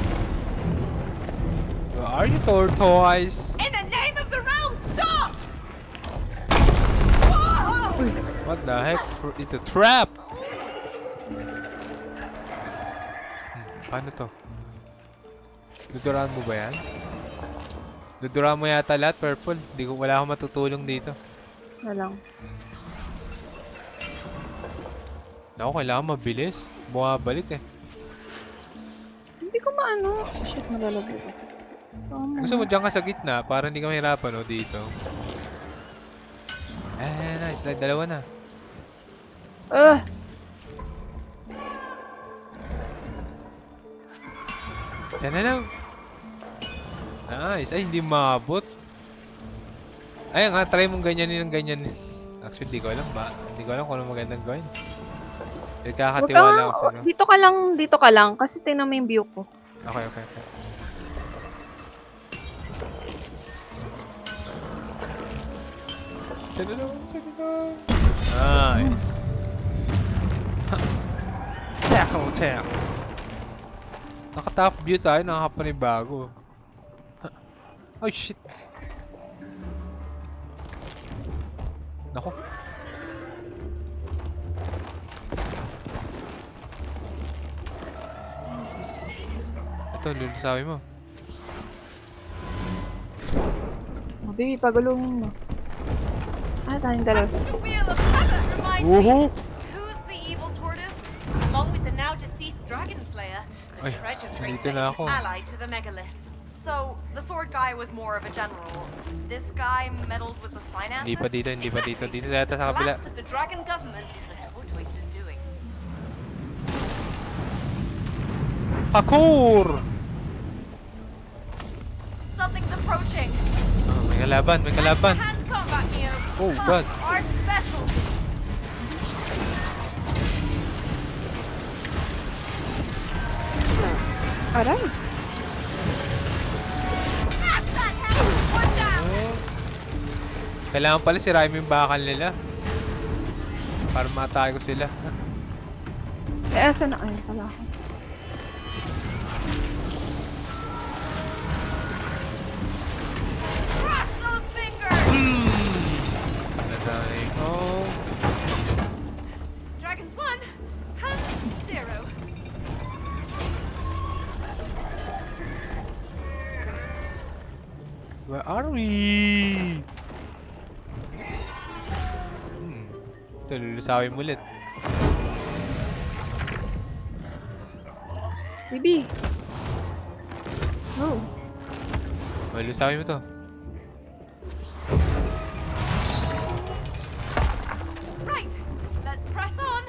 Where are you, tortoise? In the name of the realm, stop! Whoa! What the heck? It's a trap! Paano to? Duduraan mo ba yan? Duduraan mo yata lahat, Purple. Wala akong matutulong dito. Yan lang. Ako, kailangan mabilis. Bumabalik eh. Hindi ko maano. Shit, malalagay ako. Gusto mo dyan ka sa gitna para hindi ka mahirapan, no? Dito. Nice. Dalawa na. Yan na lang. Nice. Ay, hindi maabot. Ay, nga, try mong ganyanin ng ganyan. Actually, di ko alam ba? Hindi ko alam kung ano magandang gawin. Nagkakatiwala ako sa'yo. Dito ka lang. Kasi tingnan mo yung view ko. Okay. Sige lang. Nice. Check. Naka-top view tayo, nakakapanibago. Oh shit. Nako. Ito, lulusawin mo. Baby, pagulungin mo. Tayong dalawa. The wheel of heaven reminds me. Woohoo! Who's the evil tortoise? Along with the now deceased dragon slayer, the Ay, treasure nandito traitor na is ako. an ally to the megalith. So, the sword guy was more of a general. This guy meddled with the finances? Hindi pa dito. Dito sa yata sa kabila. Collapse of the dragon government is the tortoise's doing. Parkour! Something's approaching. Oh, may kalaban. Hand combat, Neo. Oh, God. Our specialty. Aray. Smash that head! Watch out! Kailangan pala sirahin mo yung bakal nila. Para matay ko sila. Asan na? Ayun pala ako. Crush those fingers! Natay ko. Dragons 1, hand 0. Where are we? Ito, lulusawin mo ulit. Bibi. Oh. Well, lusawin mo to. Right, let's press on.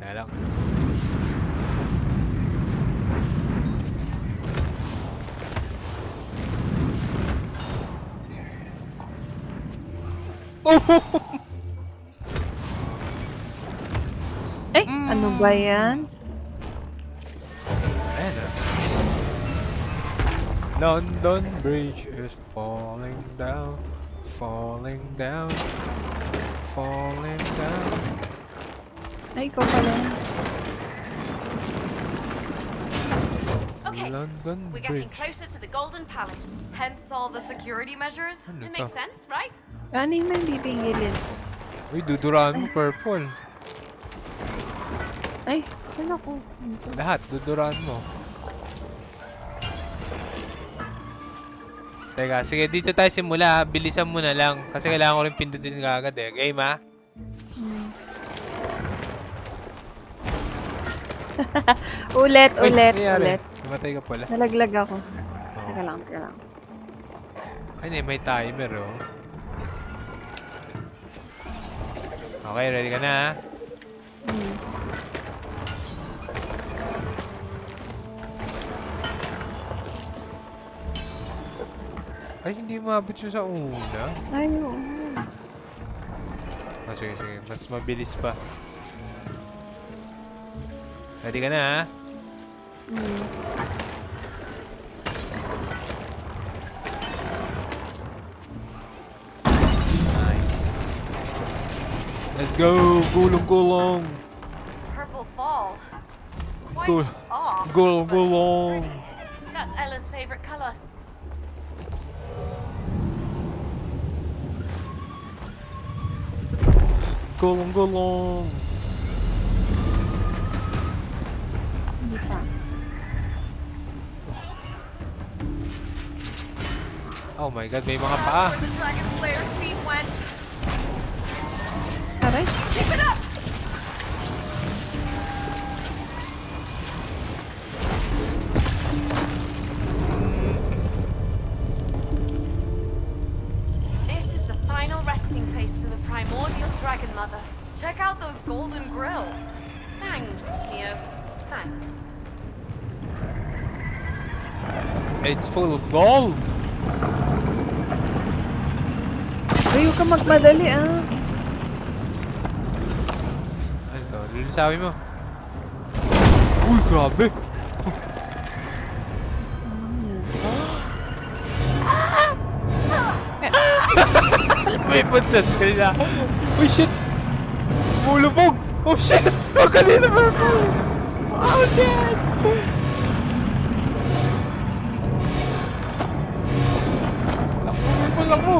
Kaya lang. Ay, ano ba yan? Ayan na. London Bridge is falling down, falling down, falling down. Ay, ikaw pala. Okay, London we're getting Bridge. closer to the Golden Palace. Hence all the security measures. Ano It makes to? sense, right? Ano yung may bibingilin? Uy, duduraan mo purple. Ay, ano ko? Lahat, duduraan mo. Teka, sige, dito tayo simula. Bilisan mo na lang. Kasi kailangan ko rin pindutin agad eh. Game ha? Ulit, Uy, ulit, nangyari? ulit. Namatay ka pala. Nalaglag ako. Oo. Teka lang, teka lang. Ay, may timer oh. Okay, ready ka na ha? Ay, hindi maabot siya sa una. Ay, oo. Ah, sige, sige. Mas mabilis pa. Ready ka na ha? Nice. Let's go! Gulong-gulong! Purple fall. Quite Cool. off. Gulong-gulong! That's Ella's favorite color. Gulong-gulong! Hindi pa. Oh my god, may mga paa! Where the Dragon Slayer queen went. Aray. Keep it up! This is the final resting place for the primordial Dragon Mother. Check out those golden grills. Thanks, Neo. Thanks. It's full of gold! Ay, huwag ka magmadali ah. Ano to? Lulusawin mo. Uy, grabe! May puntas ka nila. Uy, shit! Mulubog! Oh, shit! Oh, kanina purple! Oh, shit! Lakmo!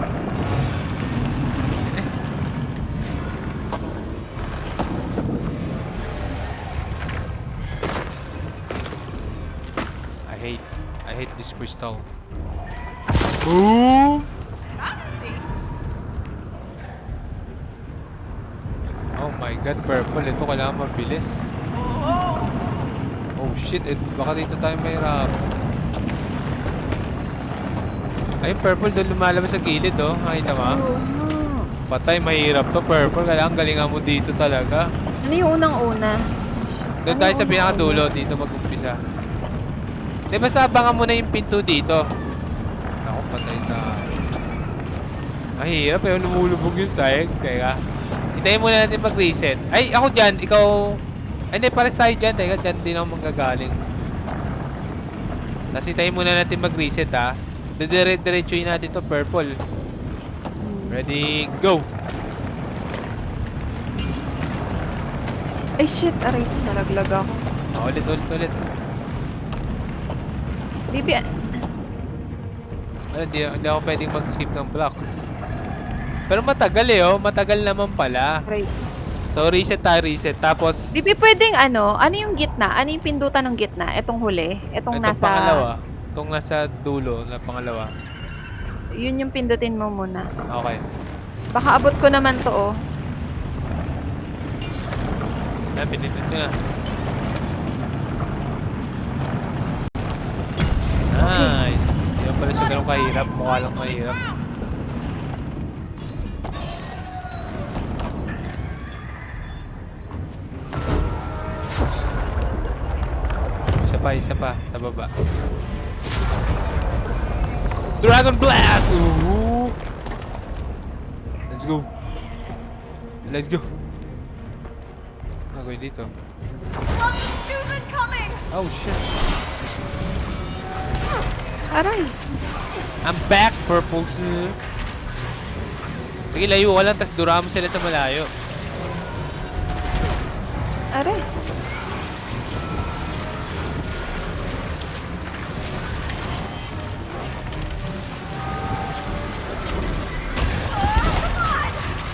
I hate this crystal. Boom! Fancy. Oh my god, purple. Ito kailangan mabilis. Oh shit, baka dito tayo mahirap. Ay, purple doon lumalabas sa gilid oh. Nakita mo? Patay, mahirap to purple. Kailangan galingan mo dito talaga. Ano yung unang-una? Doon tayo sa pinakadulo, dito mag-umpisa. Di basta abangan mo na yung pinto dito. Ako, patay na. Mahirap eh, lumulubog yung sayag. Teka. Hintayin muna natin mag-reset. Ay, ako dyan, ikaw... Ay, hindi, pares tayo dyan. Teka, dyan din ako manggagaling. Tapos hintayin muna natin mag-reset ha. Diretsuin natin to purple. Ready, go! Ay, shit. Aray, nalaglag ako. Ulit. Bibi, Ano, hindi ako pwedeng mag-skip ng blocks. Pero matagal eh oh. Matagal naman pala. aray. So, reset tayo, reset. Tapos... Bibi, pwedeng ano yung gitna? Ano yung pindutan ng gitna? Etong huli? Etong Itong nasa... pangalawa. Itong nasa dulo na pangalawa. Yun yung pindutin mo muna. Okay. Baka abot ko naman to, oh. Pinindot ko na. Nice. Hindi pala siya ganun kahirap. Mukha lang mahirap. Isa pa. Sa baba. Dragon Blast! Ooh. Let's go. Let's go. Gagawin dito. Susan coming! Oh shit. Aray! I'm back, purple. Sige, layo ka lang, tas dura mo sila sa malayo. Aray!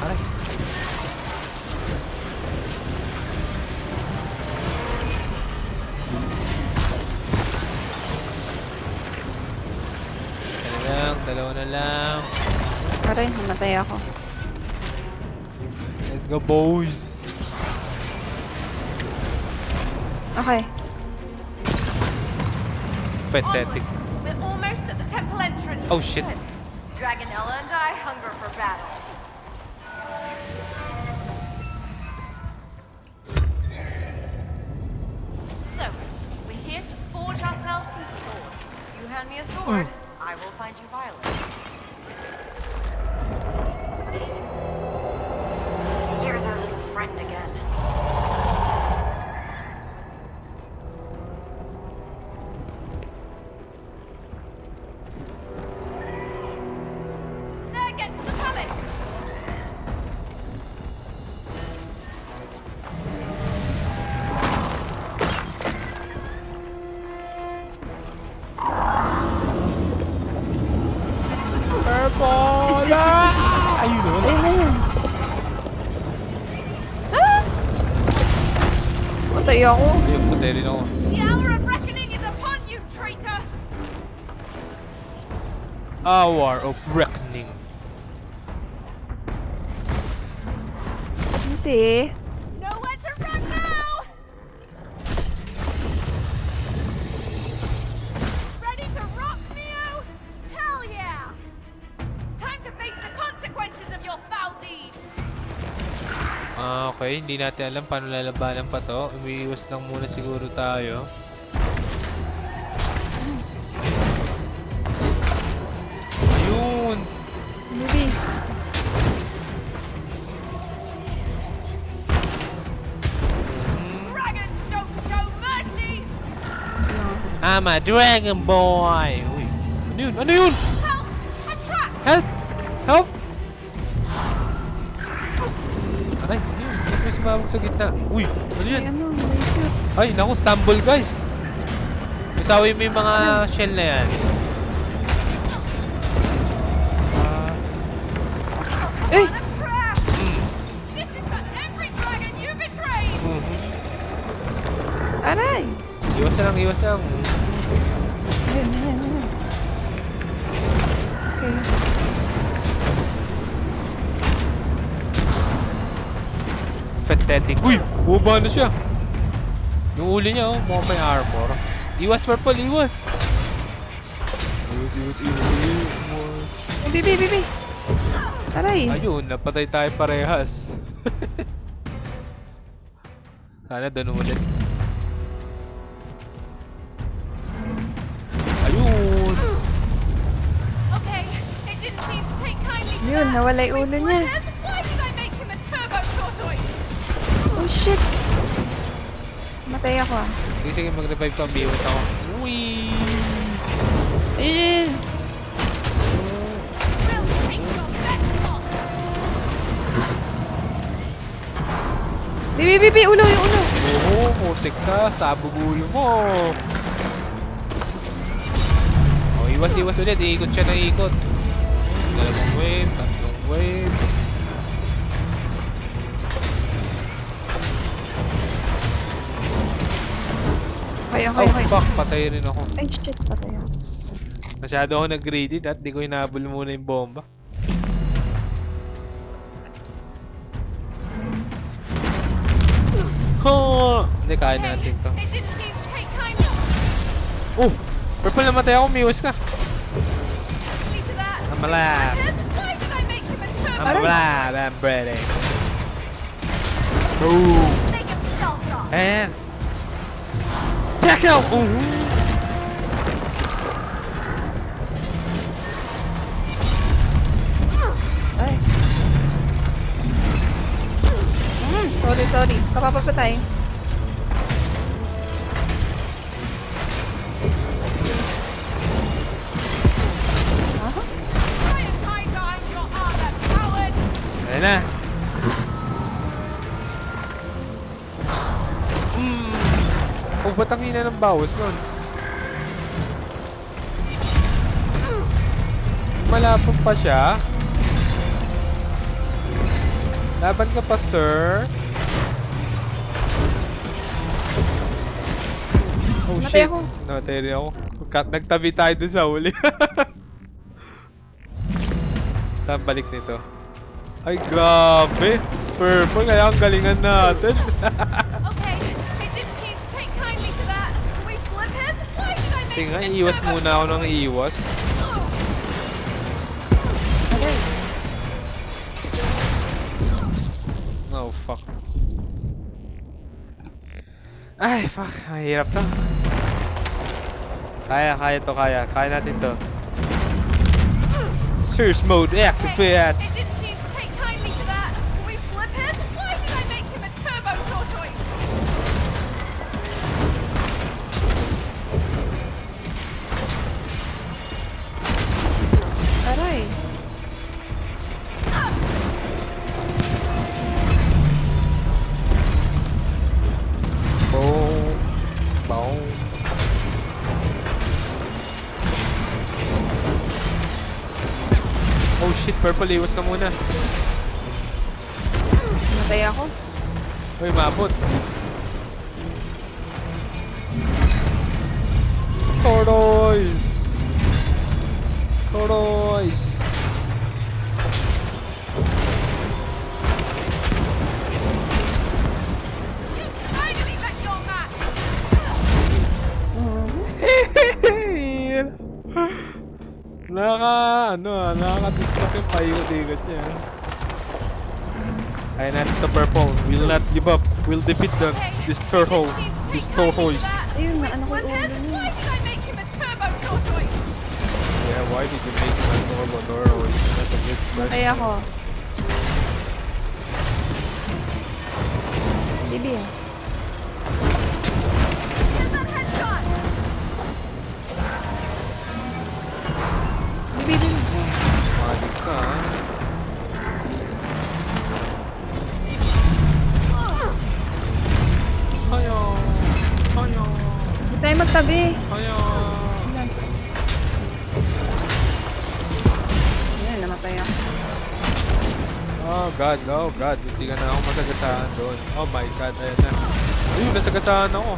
Aray. Dalawa na lang. Aray, namatay ako. Let's go, boys. Okay. Pathetic. We're almost at the temple entrance. Oh shit. Dragonella and I hunger for battle. So, we're here to forge ourselves some swords. You hand me a sword, I will find you violets. Here's our little friend again. There, get to the palace! Purple! Ayun o. Ayun na yun. Ah! Matay ako. Ayun, patay rin ako. The hour of reckoning is upon you, traitor! Hour of Reckoning. Hindi. Nowhere to run now! Ready to rock, Mio? Hell yeah! Time to face the consequences of your foul deed! Okay, hindi natin alam paano lalabanan pa to. Umiiwas lang muna siguro tayo. Ayun! Bibi. Dragons don't show mercy! I'm a dragon boy! Uy, ano yun? Ano yun? Help! I'm trapped! Help! Help! Aray, ano yun? Ba't may sumabog sa gitna? Uy, ano Ay, yan? ano? May shoot. Ay, naku, stumble guys! Isawin mo yung mga shell na yan. Eh! I'm trapped! This is for every dragon you betrayed! Aray! Iwas na lang, iwas na lang. Ayun, ayun, ayun. Okay. Pathetic. Uy! Bumaba na siya. Yung uli niya, oh, mukhang may armor. Iwas, purple, iwas! Iwas. Bibi, bibi! Aray! Ayun, napatay tayo parehas. Sana doon ulit. Ayun! Okay, it didn't seem to take kindly to Yun, that. nawala yung ulo niya. Why did I make him a turbo tortoise? Oh shit! Matay ako ah. Sige, mag-revive ka, biwat ako. Uy! Ayun! We'll take your best shot. Bibi, bibi! Ulo, yung ulo! Oo, putik ka. Sabog ulo mo. Oh, iwas ulit. Iikot siya ng ikot. Dalawang wave, tatlong wave. Okay, Oh, okay, okay. fuck. Patay rin ako. Ay shit, patay ako. Masyado ako nag-greedy at di ko hinabol muna yung bomba. Huh! Hindi, kaya natin to. It didn't seem to take kindly Oh! Purple, namatay ako. Umiwas ka. to that. I'm alive. Why did I make him a turbo? I'm alive. I'm ready. Oh! Make him self-talk. And... Check out! Ooh! Ay. Sorry. Kapapapatay. Try and hide behind your armor, coward. Ayan na. Oh, ba't ang hina ng bawas nun? Malapot pa siya. Laban ka pa, sir. Oh, Namatay shit. ako. Namatay rin ako. Nagtabi tayo dun sa huli. Saan balik nito? Ay, grabe. Purple, kaya ang galingan natin. Okay, it didn't seem to take kindly to that. Can we flip him? Why did I make Tingnan, him a iwas turbo? muna ako ng iwas. Oh, fuck. Ay, fuck. Mahirap to. Kaya natin to. Search mode activate. It didn't seem to take kindly to that. Can we flip him? Why did I make him a turbo tortoise? Aray. Boom. Boom. Oh shit, Purple, iwas ka muna. Namatay ako. Uy, maabot. Tortoise! Tortoise! Finally met your match. Nakaka-distract yung paikot-ikot niya. Kaya natin to, Purple. We'll not give up. We'll defeat them. This turtle. This tortoise. Ayun na, ano ko yung ulo niya. Why did I make him a turbo tortoise? Yeah, why did you make that normal tortoise? That's a good question. Namatay ako. Bibi. Bibi. Malig ka, ha? Hayo! Hayo! Hindi tayo magtabi. Hayo! Ayan, namatay ako. Oh God, hindi ka na ako masagasaan doon. Oh my God, ayan na. Ayun, nasagasaan ako.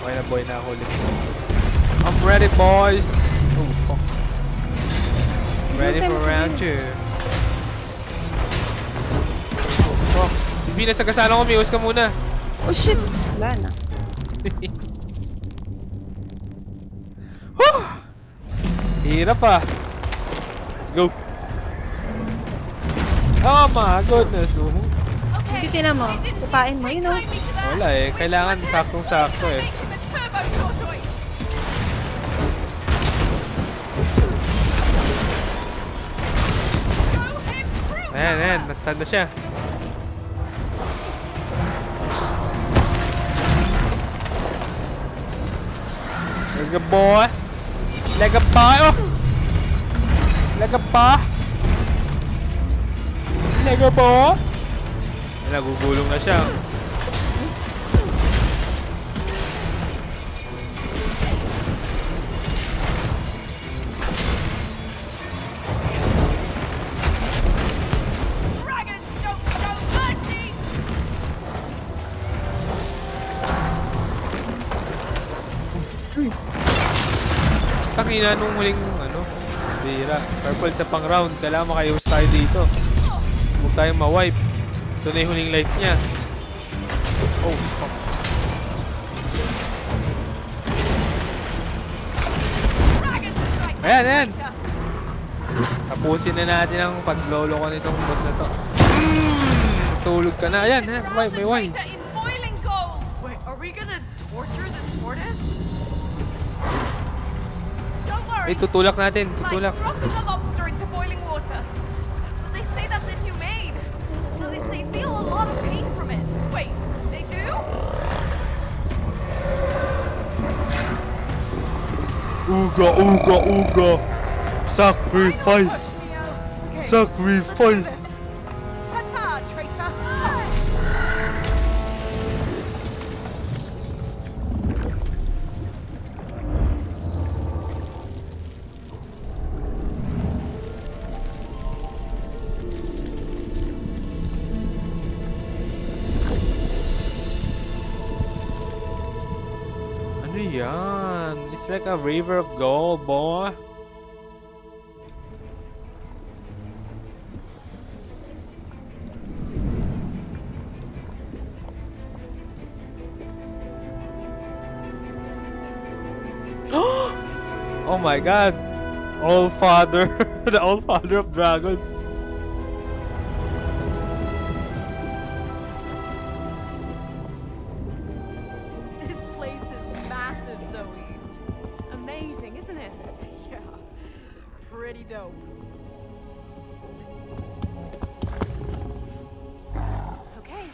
Okay na, boy, na ako ulit. I'm ready, boys! Oh, fuck. Ready for round 2. Oh, fuck. Hindi, nasagasaan ako, miwas ka muna. Oh shit! Wala na. Whew! Hirap ah. Let's go. Oh my goodness. Hindi tinan mo. Kupain mo. Yun o. Wala eh. Kailangan saktong-sakto eh. Ayan. Nastad na siya. Let's go, boy. Lega pa. Oh! Lega pa. Lega pa. Nagugulong na siya. Takina nung huling bira. Purple sa pang round. Kailangan makayos tayo dito. Huwag tayong ma-wipe. Ito na yung huling life niya. Oh, fuck. Ayan, ayan! Tapusin na natin ang paglolo ko nitong boss na to. Tulog ka na. Ayan, ayan. May wine. In boiling gold. Wait, are we gonna torture this tortoise? Don't worry. Tutulak natin. Tutulak. Like dropping a lobster into boiling water. But they say that's inhumane. So they feel a lot of pain from it. Wait, they do? Uga, uga, uga. Sacrifice. Push me out. Okay, Sacrifice. let's do this. Ta-ta, traitor. Ano yan? It's like a river of gold, boy. Oh my god! All Father, the All Father of Dragons. This place is massive, Zoe. Amazing, isn't it? Yeah, it's pretty dope. Okay.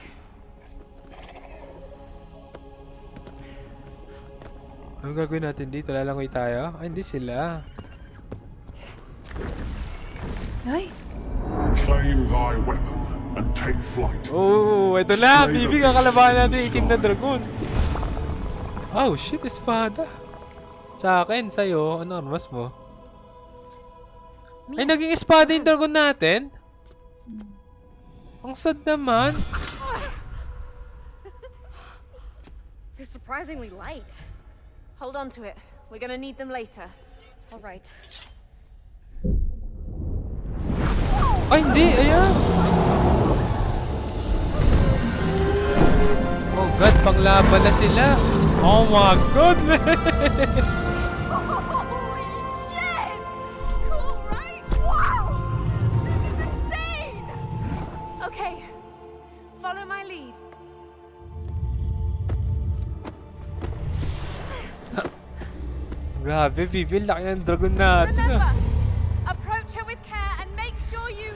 Anong gagawin natin dito? Lalangoy tayo? Ay, hindi sila. Ay, Claim thy weapon and take flight. Oh, ito na! Bibi, kakalabahan natin yung itim na dragon. Oh, shit, espada. Sa akin, sa'yo, ano armas mo? Ay, naging espada yung dragon natin? Ang sad naman. They're surprisingly light. Hold on to it. We're gonna need them later. All right. Ay, hindi! Ayan! Oh god, panglaban na sila! Oh my goodness! Holy shit! Cool, right? Wow! This is insane! Okay. Follow my lead. Grabe, Bibi, laki ng dragon natin Remember, ah. approach her with care and make sure you...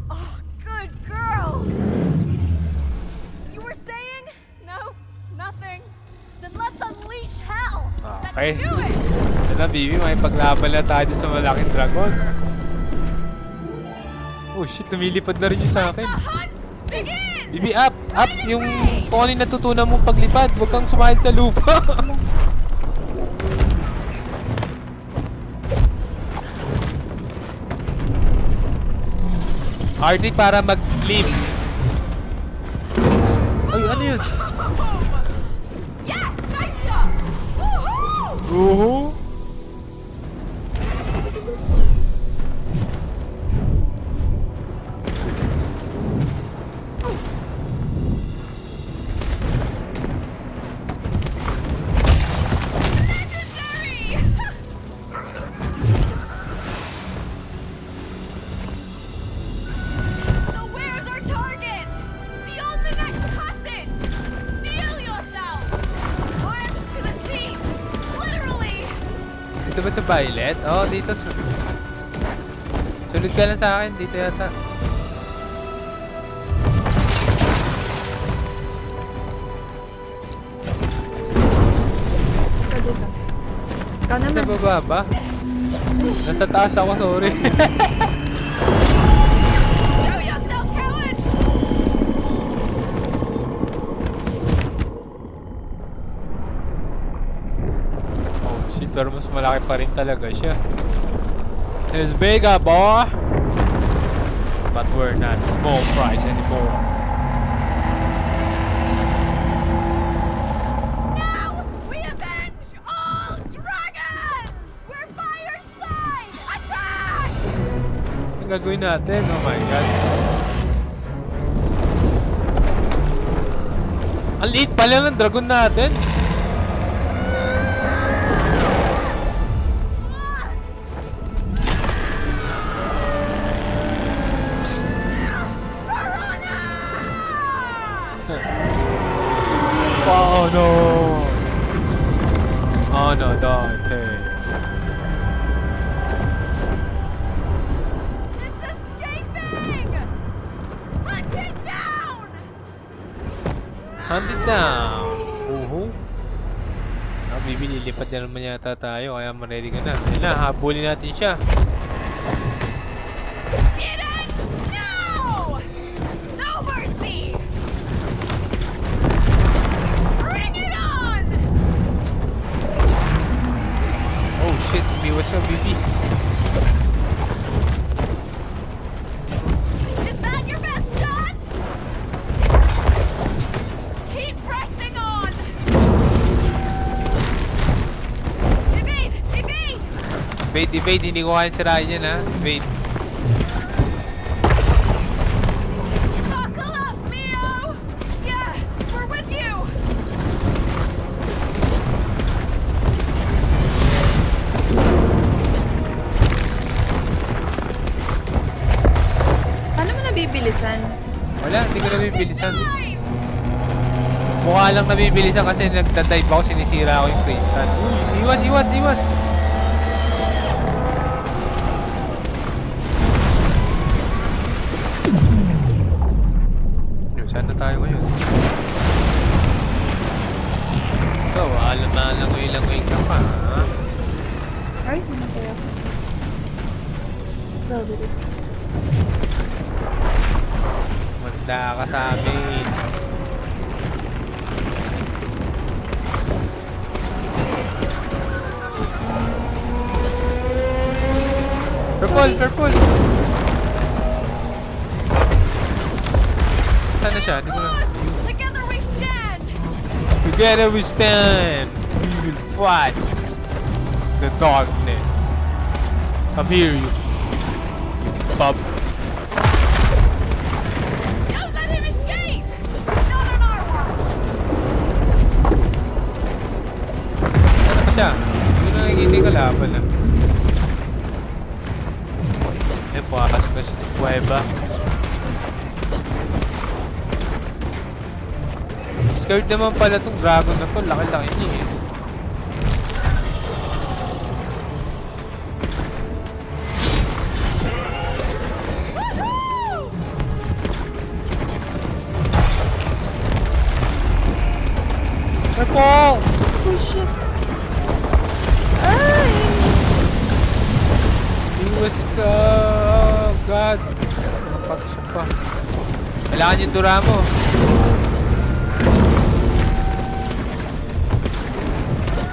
Oh, good girl! You were saying? No, nothing. Then let's unleash hell! Okay. Do it! Ito na, Bibi, may paglaban na tayo sa malaking dragon. Oh shit, lumilipad na rin yung sa akin. The hunt begin! Bibi, up! Up! Yung kung ano yung natutunan mong paglipad, huwag kang sumahid sa lupa. RD para mag-sleep. Ay, ano yun? Yes, nice shot! Woohoo! Legendary! So where's our target? Beyond the next passage! Steel yourself! Arms to the teeth! Literally! Dito ba sa Violet? Oo, dito. Sunod ka lang sa akin. Dito yata. ito dito. Ikaw Nasa naman. baba ba? Nasa taas ako, sorry. Show yourself, coward! Oh shit, pero mas malaki pa rin talaga siya. It's bigger, boy! But we're not small fries anymore. Now we avenge all dragons! We're by your side! Attack! gagawin natin? Oh my god. Ang liit pala ng dragon natin. Oh no! Oh no, Dante. It's escaping! Hunt it down! Hunt it down! Bibi, lilipat na naman yata tayo, kaya ma-ready ka na. Ayun na, habulin natin siya. It ends now! No mercy! Bring it on! Oh shit, umiwas ka, Bibi. Is that your best shot? Keep pressing on! Evade! Evade! Evade, hindi ko kayang sirahin yan ha. Evade. Buckle up, Mio! Yeah, we're with you! Paano mo nabibilisan? Wala, hindi ko nabibilisan. Alive! Mukha lang nabibilisan kasi nagda-dive ako, sinisira ako yung crystal. Uy, iwas! Yo, saan na tayo ngayon? So, alam-alangoy-langoy ka pa, ha? Ay, hinatay ako. Sabi ko. Manda ka sa amin. Purple! Saan na siya? Hindi ko na... Together we stand! Together we stand! We will fight the darkness. Come here, you bub. Don't let him escape! Not on our watch! Saan na ba siya? Hindi ko nakikita yung kalaban, ah. Pumakas na siya sa kuweba. Scared naman pala tong dragon na to. Laki-laki niya eh. Purple! Oh shit! Ay! Iwas ka! Oh god! Napak siya pa. Kailangan yung dura mo.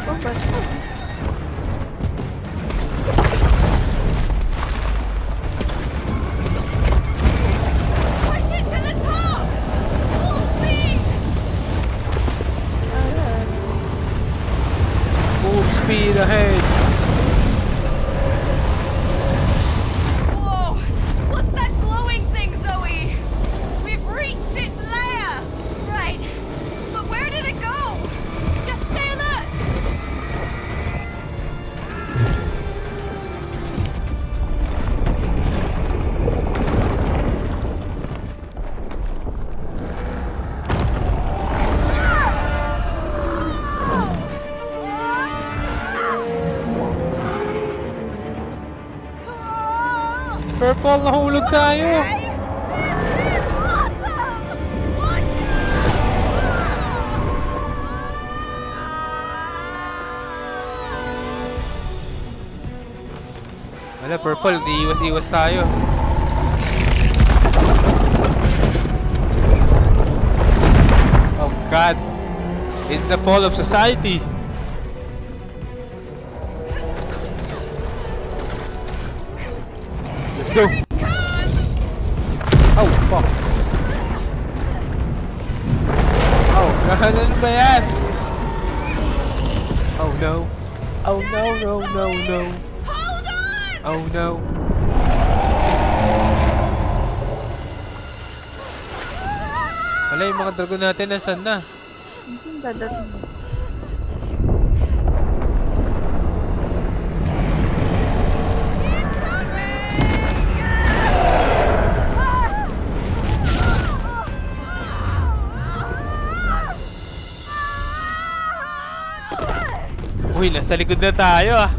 Oh, ba't? Push it to the top! Full speed! Full speed ahead! Whoa! What's that glowing thing, Zoe? We've reached its lair! Right. But where did it go? Just stay alert! Purple, nahulog tayo! Wala, Purple, di iwas-iwas tayo. Oh god! It's the fall of society! Let's go! Oh, fuck! Oh, ano ba yan? Oh no! Oh no, no, no, no! Hold on! Oh no! Wala yung mga dragon natin, nasan na? Hindi dadating. Uy, nasa likod na tayo ah.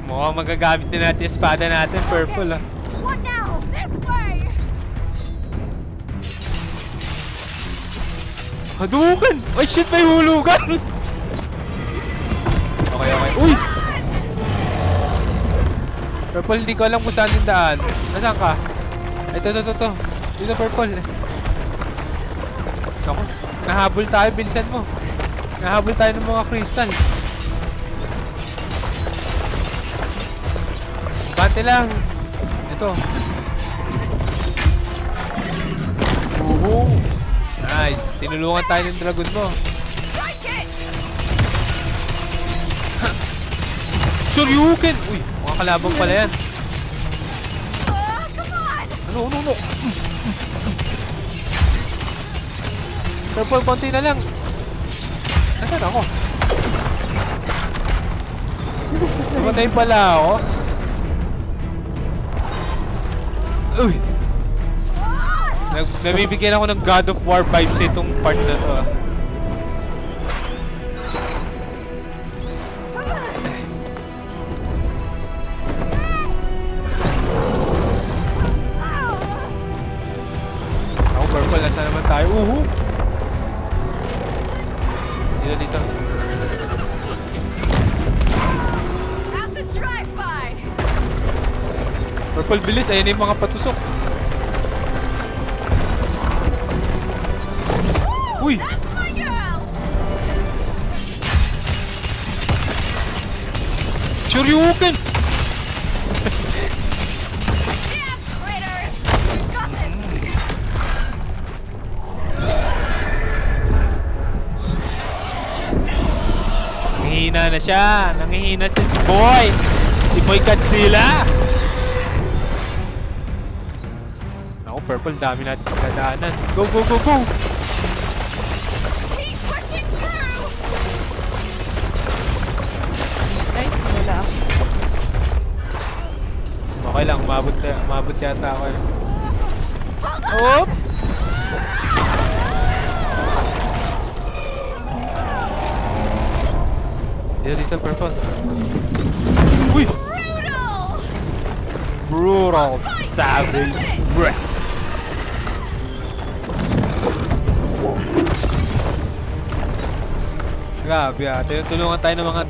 Mukhang magagamit na natin yung espada natin, purple ah. What now? This way! Hadukan! Ay shit, may hulugan! Okay, okay. Uy! Purple, hindi ko alam kung saan yung daan. Nasaan ka? Ito. Dito, purple. Ako, nahabol tayo, bilisan mo. Nahabol tayo ng mga crystal. Bante lang. Ito. Nice. Tinulungan tayo ng dragon mo. Shoryuken! Uy, mga kalabang pala yan. Ano? Purple, konti na lang. Nasaan ako? Namatay pala ako. Uy! Nabibigyan ako ng God of War vibes itong part na to ah. Ako purple, nasa naman tayo? Dito. Acid drive-by! Purple, bilis. Ayan yung mga patusok. Uy! That's my girl! Shoryuken! Yeah, traitors! Got this! Nangihina na siya. Nangihina siya si Boy. Si Boy Godzilla. Ako, purple. Dami natin pagkadaanan. Go! Keep pushing through! Ay, wala ako. Okay lang. Umabot yata ako eh. Oh! Dito, purple. Uy! Brutal! Savage! Bruh! Grabe ah. Tinutulungan tayo ng mga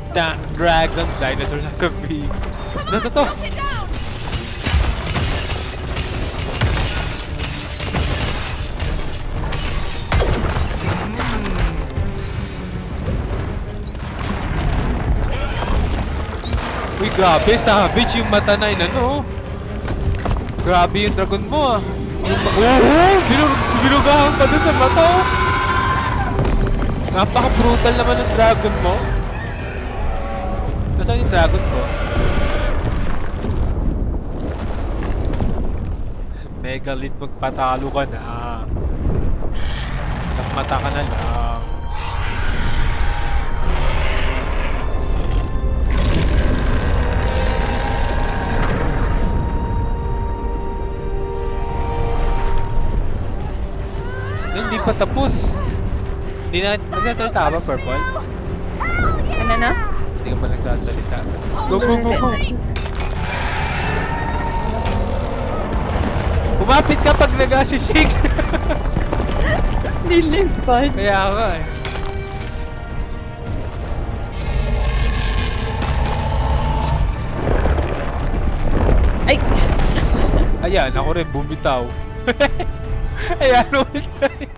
dragon dinosaurs sa sabi. Ito. Uy, grabe, savage yung mata na inano. Grabe yung dragon mo ah. Binugahan pa doon sa mata oh. Napaka-brutal naman ng dragon mo. Nasaan yung dragon ko? Megalith, magpatalo ka na. Isang mata ka na lang. Hindi pa tapos. Hindi na nagsasalita ba, Purple? Ano na? Hindi ka pa nagsasalita. Go! Kumapit ka pag nag-shake. Nilipad. Kaya nga eh. Ay! Ayan, ako rin bumitaw. Ayan, ulit tayo.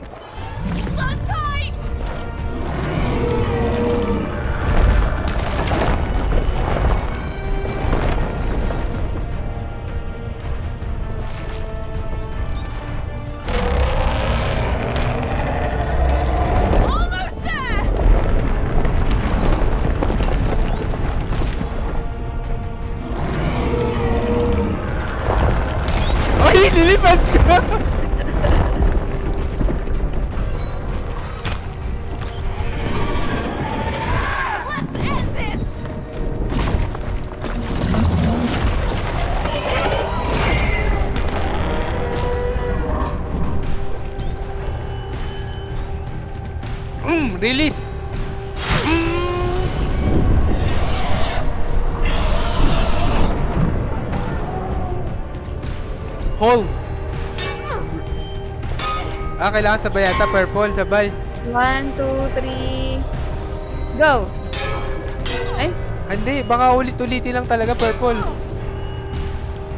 Ay, nilipad ka! Release! Hold! Kailangan sabay yata. Purple, sabay. 1, 2, 3. Go! Ay, Hindi, baka ulit-ulitin lang talaga, Purple.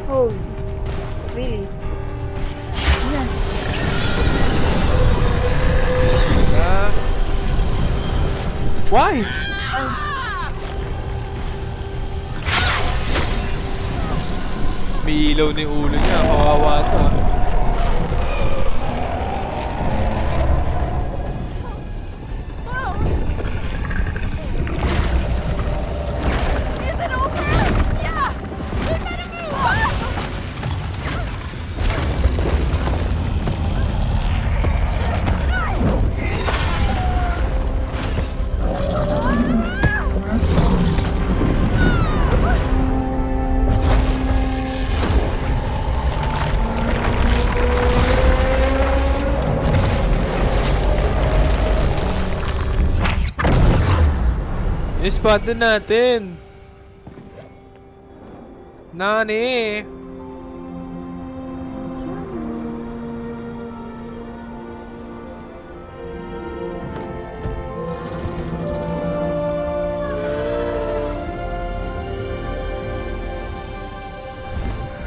hold. Really? Yan. Ah. Why? May ilaw ni ulo niya. Kawawa to. Is it over? Yeah! We better move! I-spot din natin. Nani?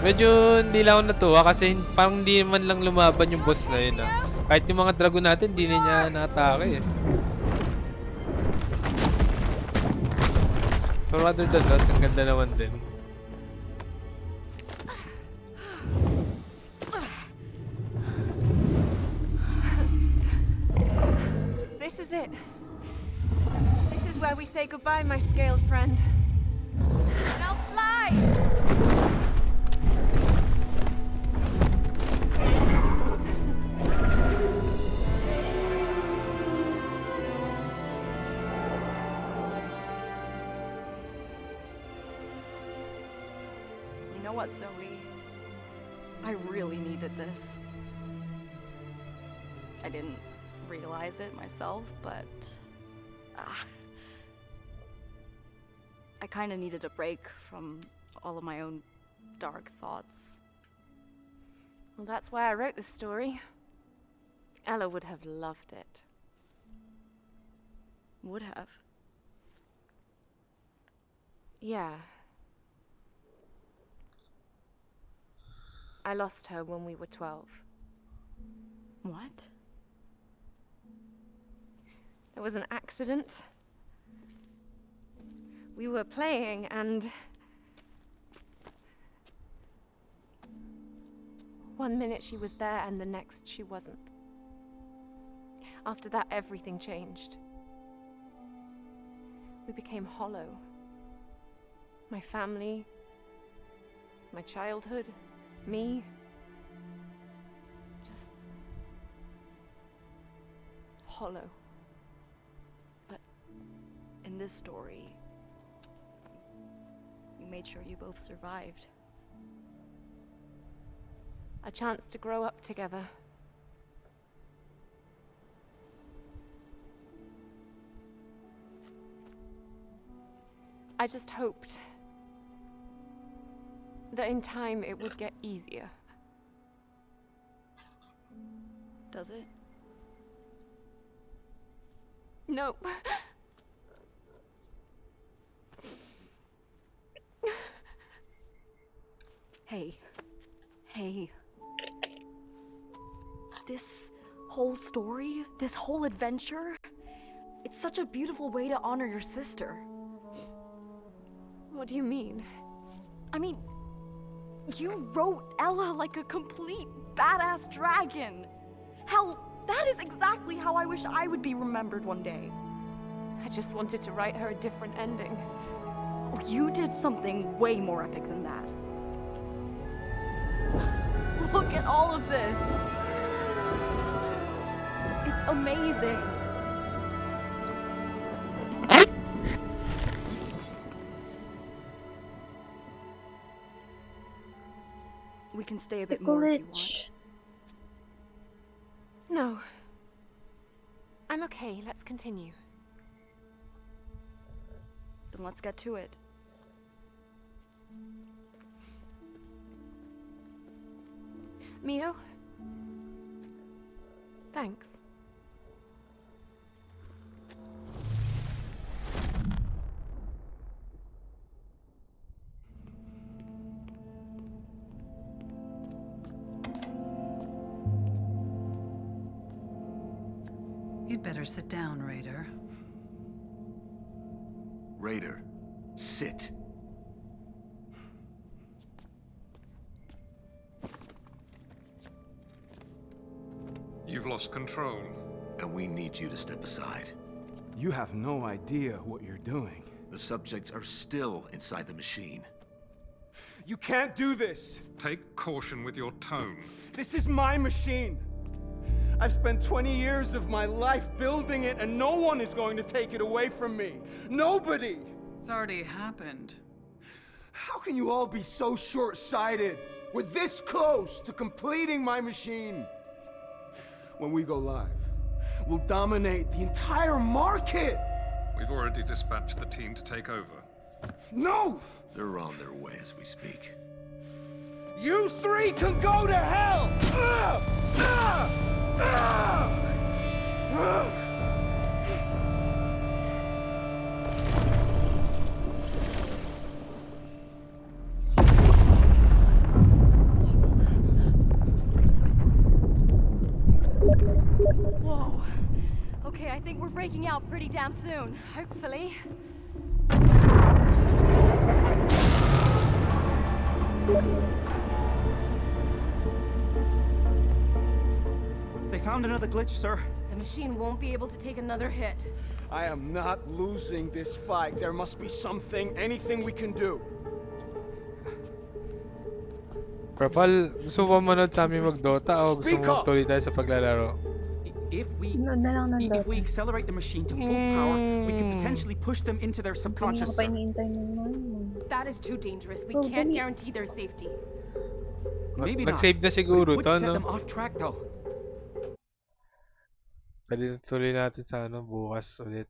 Medyo hindi lang ako natuwa kasi parang hindi man lang lumaban yung boss na yun ah. Kahit yung mga dragon natin, hindi na niya na-atake eh. But rather than that, ang ganda naman din. This is it. This is where we say goodbye, my scaled friend. Now fly! You know what, Zoe? I really needed this. I didn't realize it myself, but I kind of needed a break from all of my own dark thoughts. Well, that's why I wrote the story. Ella would have loved it. Would have. Yeah. I lost her when we were 12. What? There was an accident. We were playing and... one minute she was there and the next she wasn't. After that, everything changed. We became hollow. My family, my childhood, me. Just... hollow. In this story, you made sure you both survived. A chance to grow up together. I just hoped that in time it would get easier. Does it? No. Hey. This whole story, this whole adventure, it's such a beautiful way to honor your sister. What do you mean? I mean, you wrote Ella like a complete badass dragon. Hell, that is exactly how I wish I would be remembered one day. I just wanted to write her a different ending. Oh, you did something way more epic than that. Look at all of this. It's amazing. We can stay a bit more if you want. Glitch. No. I'm okay. Let's continue. Then let's get to it. Mio? Thanks. You'd better sit down, Raider. Raider, sit. You've lost control. And we need you to step aside. You have no idea what you're doing. The subjects are still inside the machine. You can't do this! Take caution with your tone. This is my machine! I've spent 20 years of my life building it, and no one is going to take it away from me! Nobody! It's already happened. How can you all be so short-sighted? We're this close to completing my machine! When we go live, we'll dominate the entire market! We've already dispatched the team to take over. No! They're on their way as we speak. You three can go to hell! Whoa. Okay, I think we're breaking out pretty damn soon. Hopefully. They found another glitch, sir. The machine won't be able to take another hit. I am not losing this fight. There must be something, anything we can do. Propal, gusto mo ba manood sa amin mag-Dota o gusto Speak mo up! tuloy tayo sa paglalaro? If we Nood na lang ng if we Dota. accelerate the machine to full power, we could potentially push them into their Hindi subconscious. ako pa iniintay naman. That is too dangerous. We Oh, can't dali. guarantee their safety. Maybe not. Nag-save na siguro Would to, set no? them off track though. Pwede tuloy natin sa bukas ulit.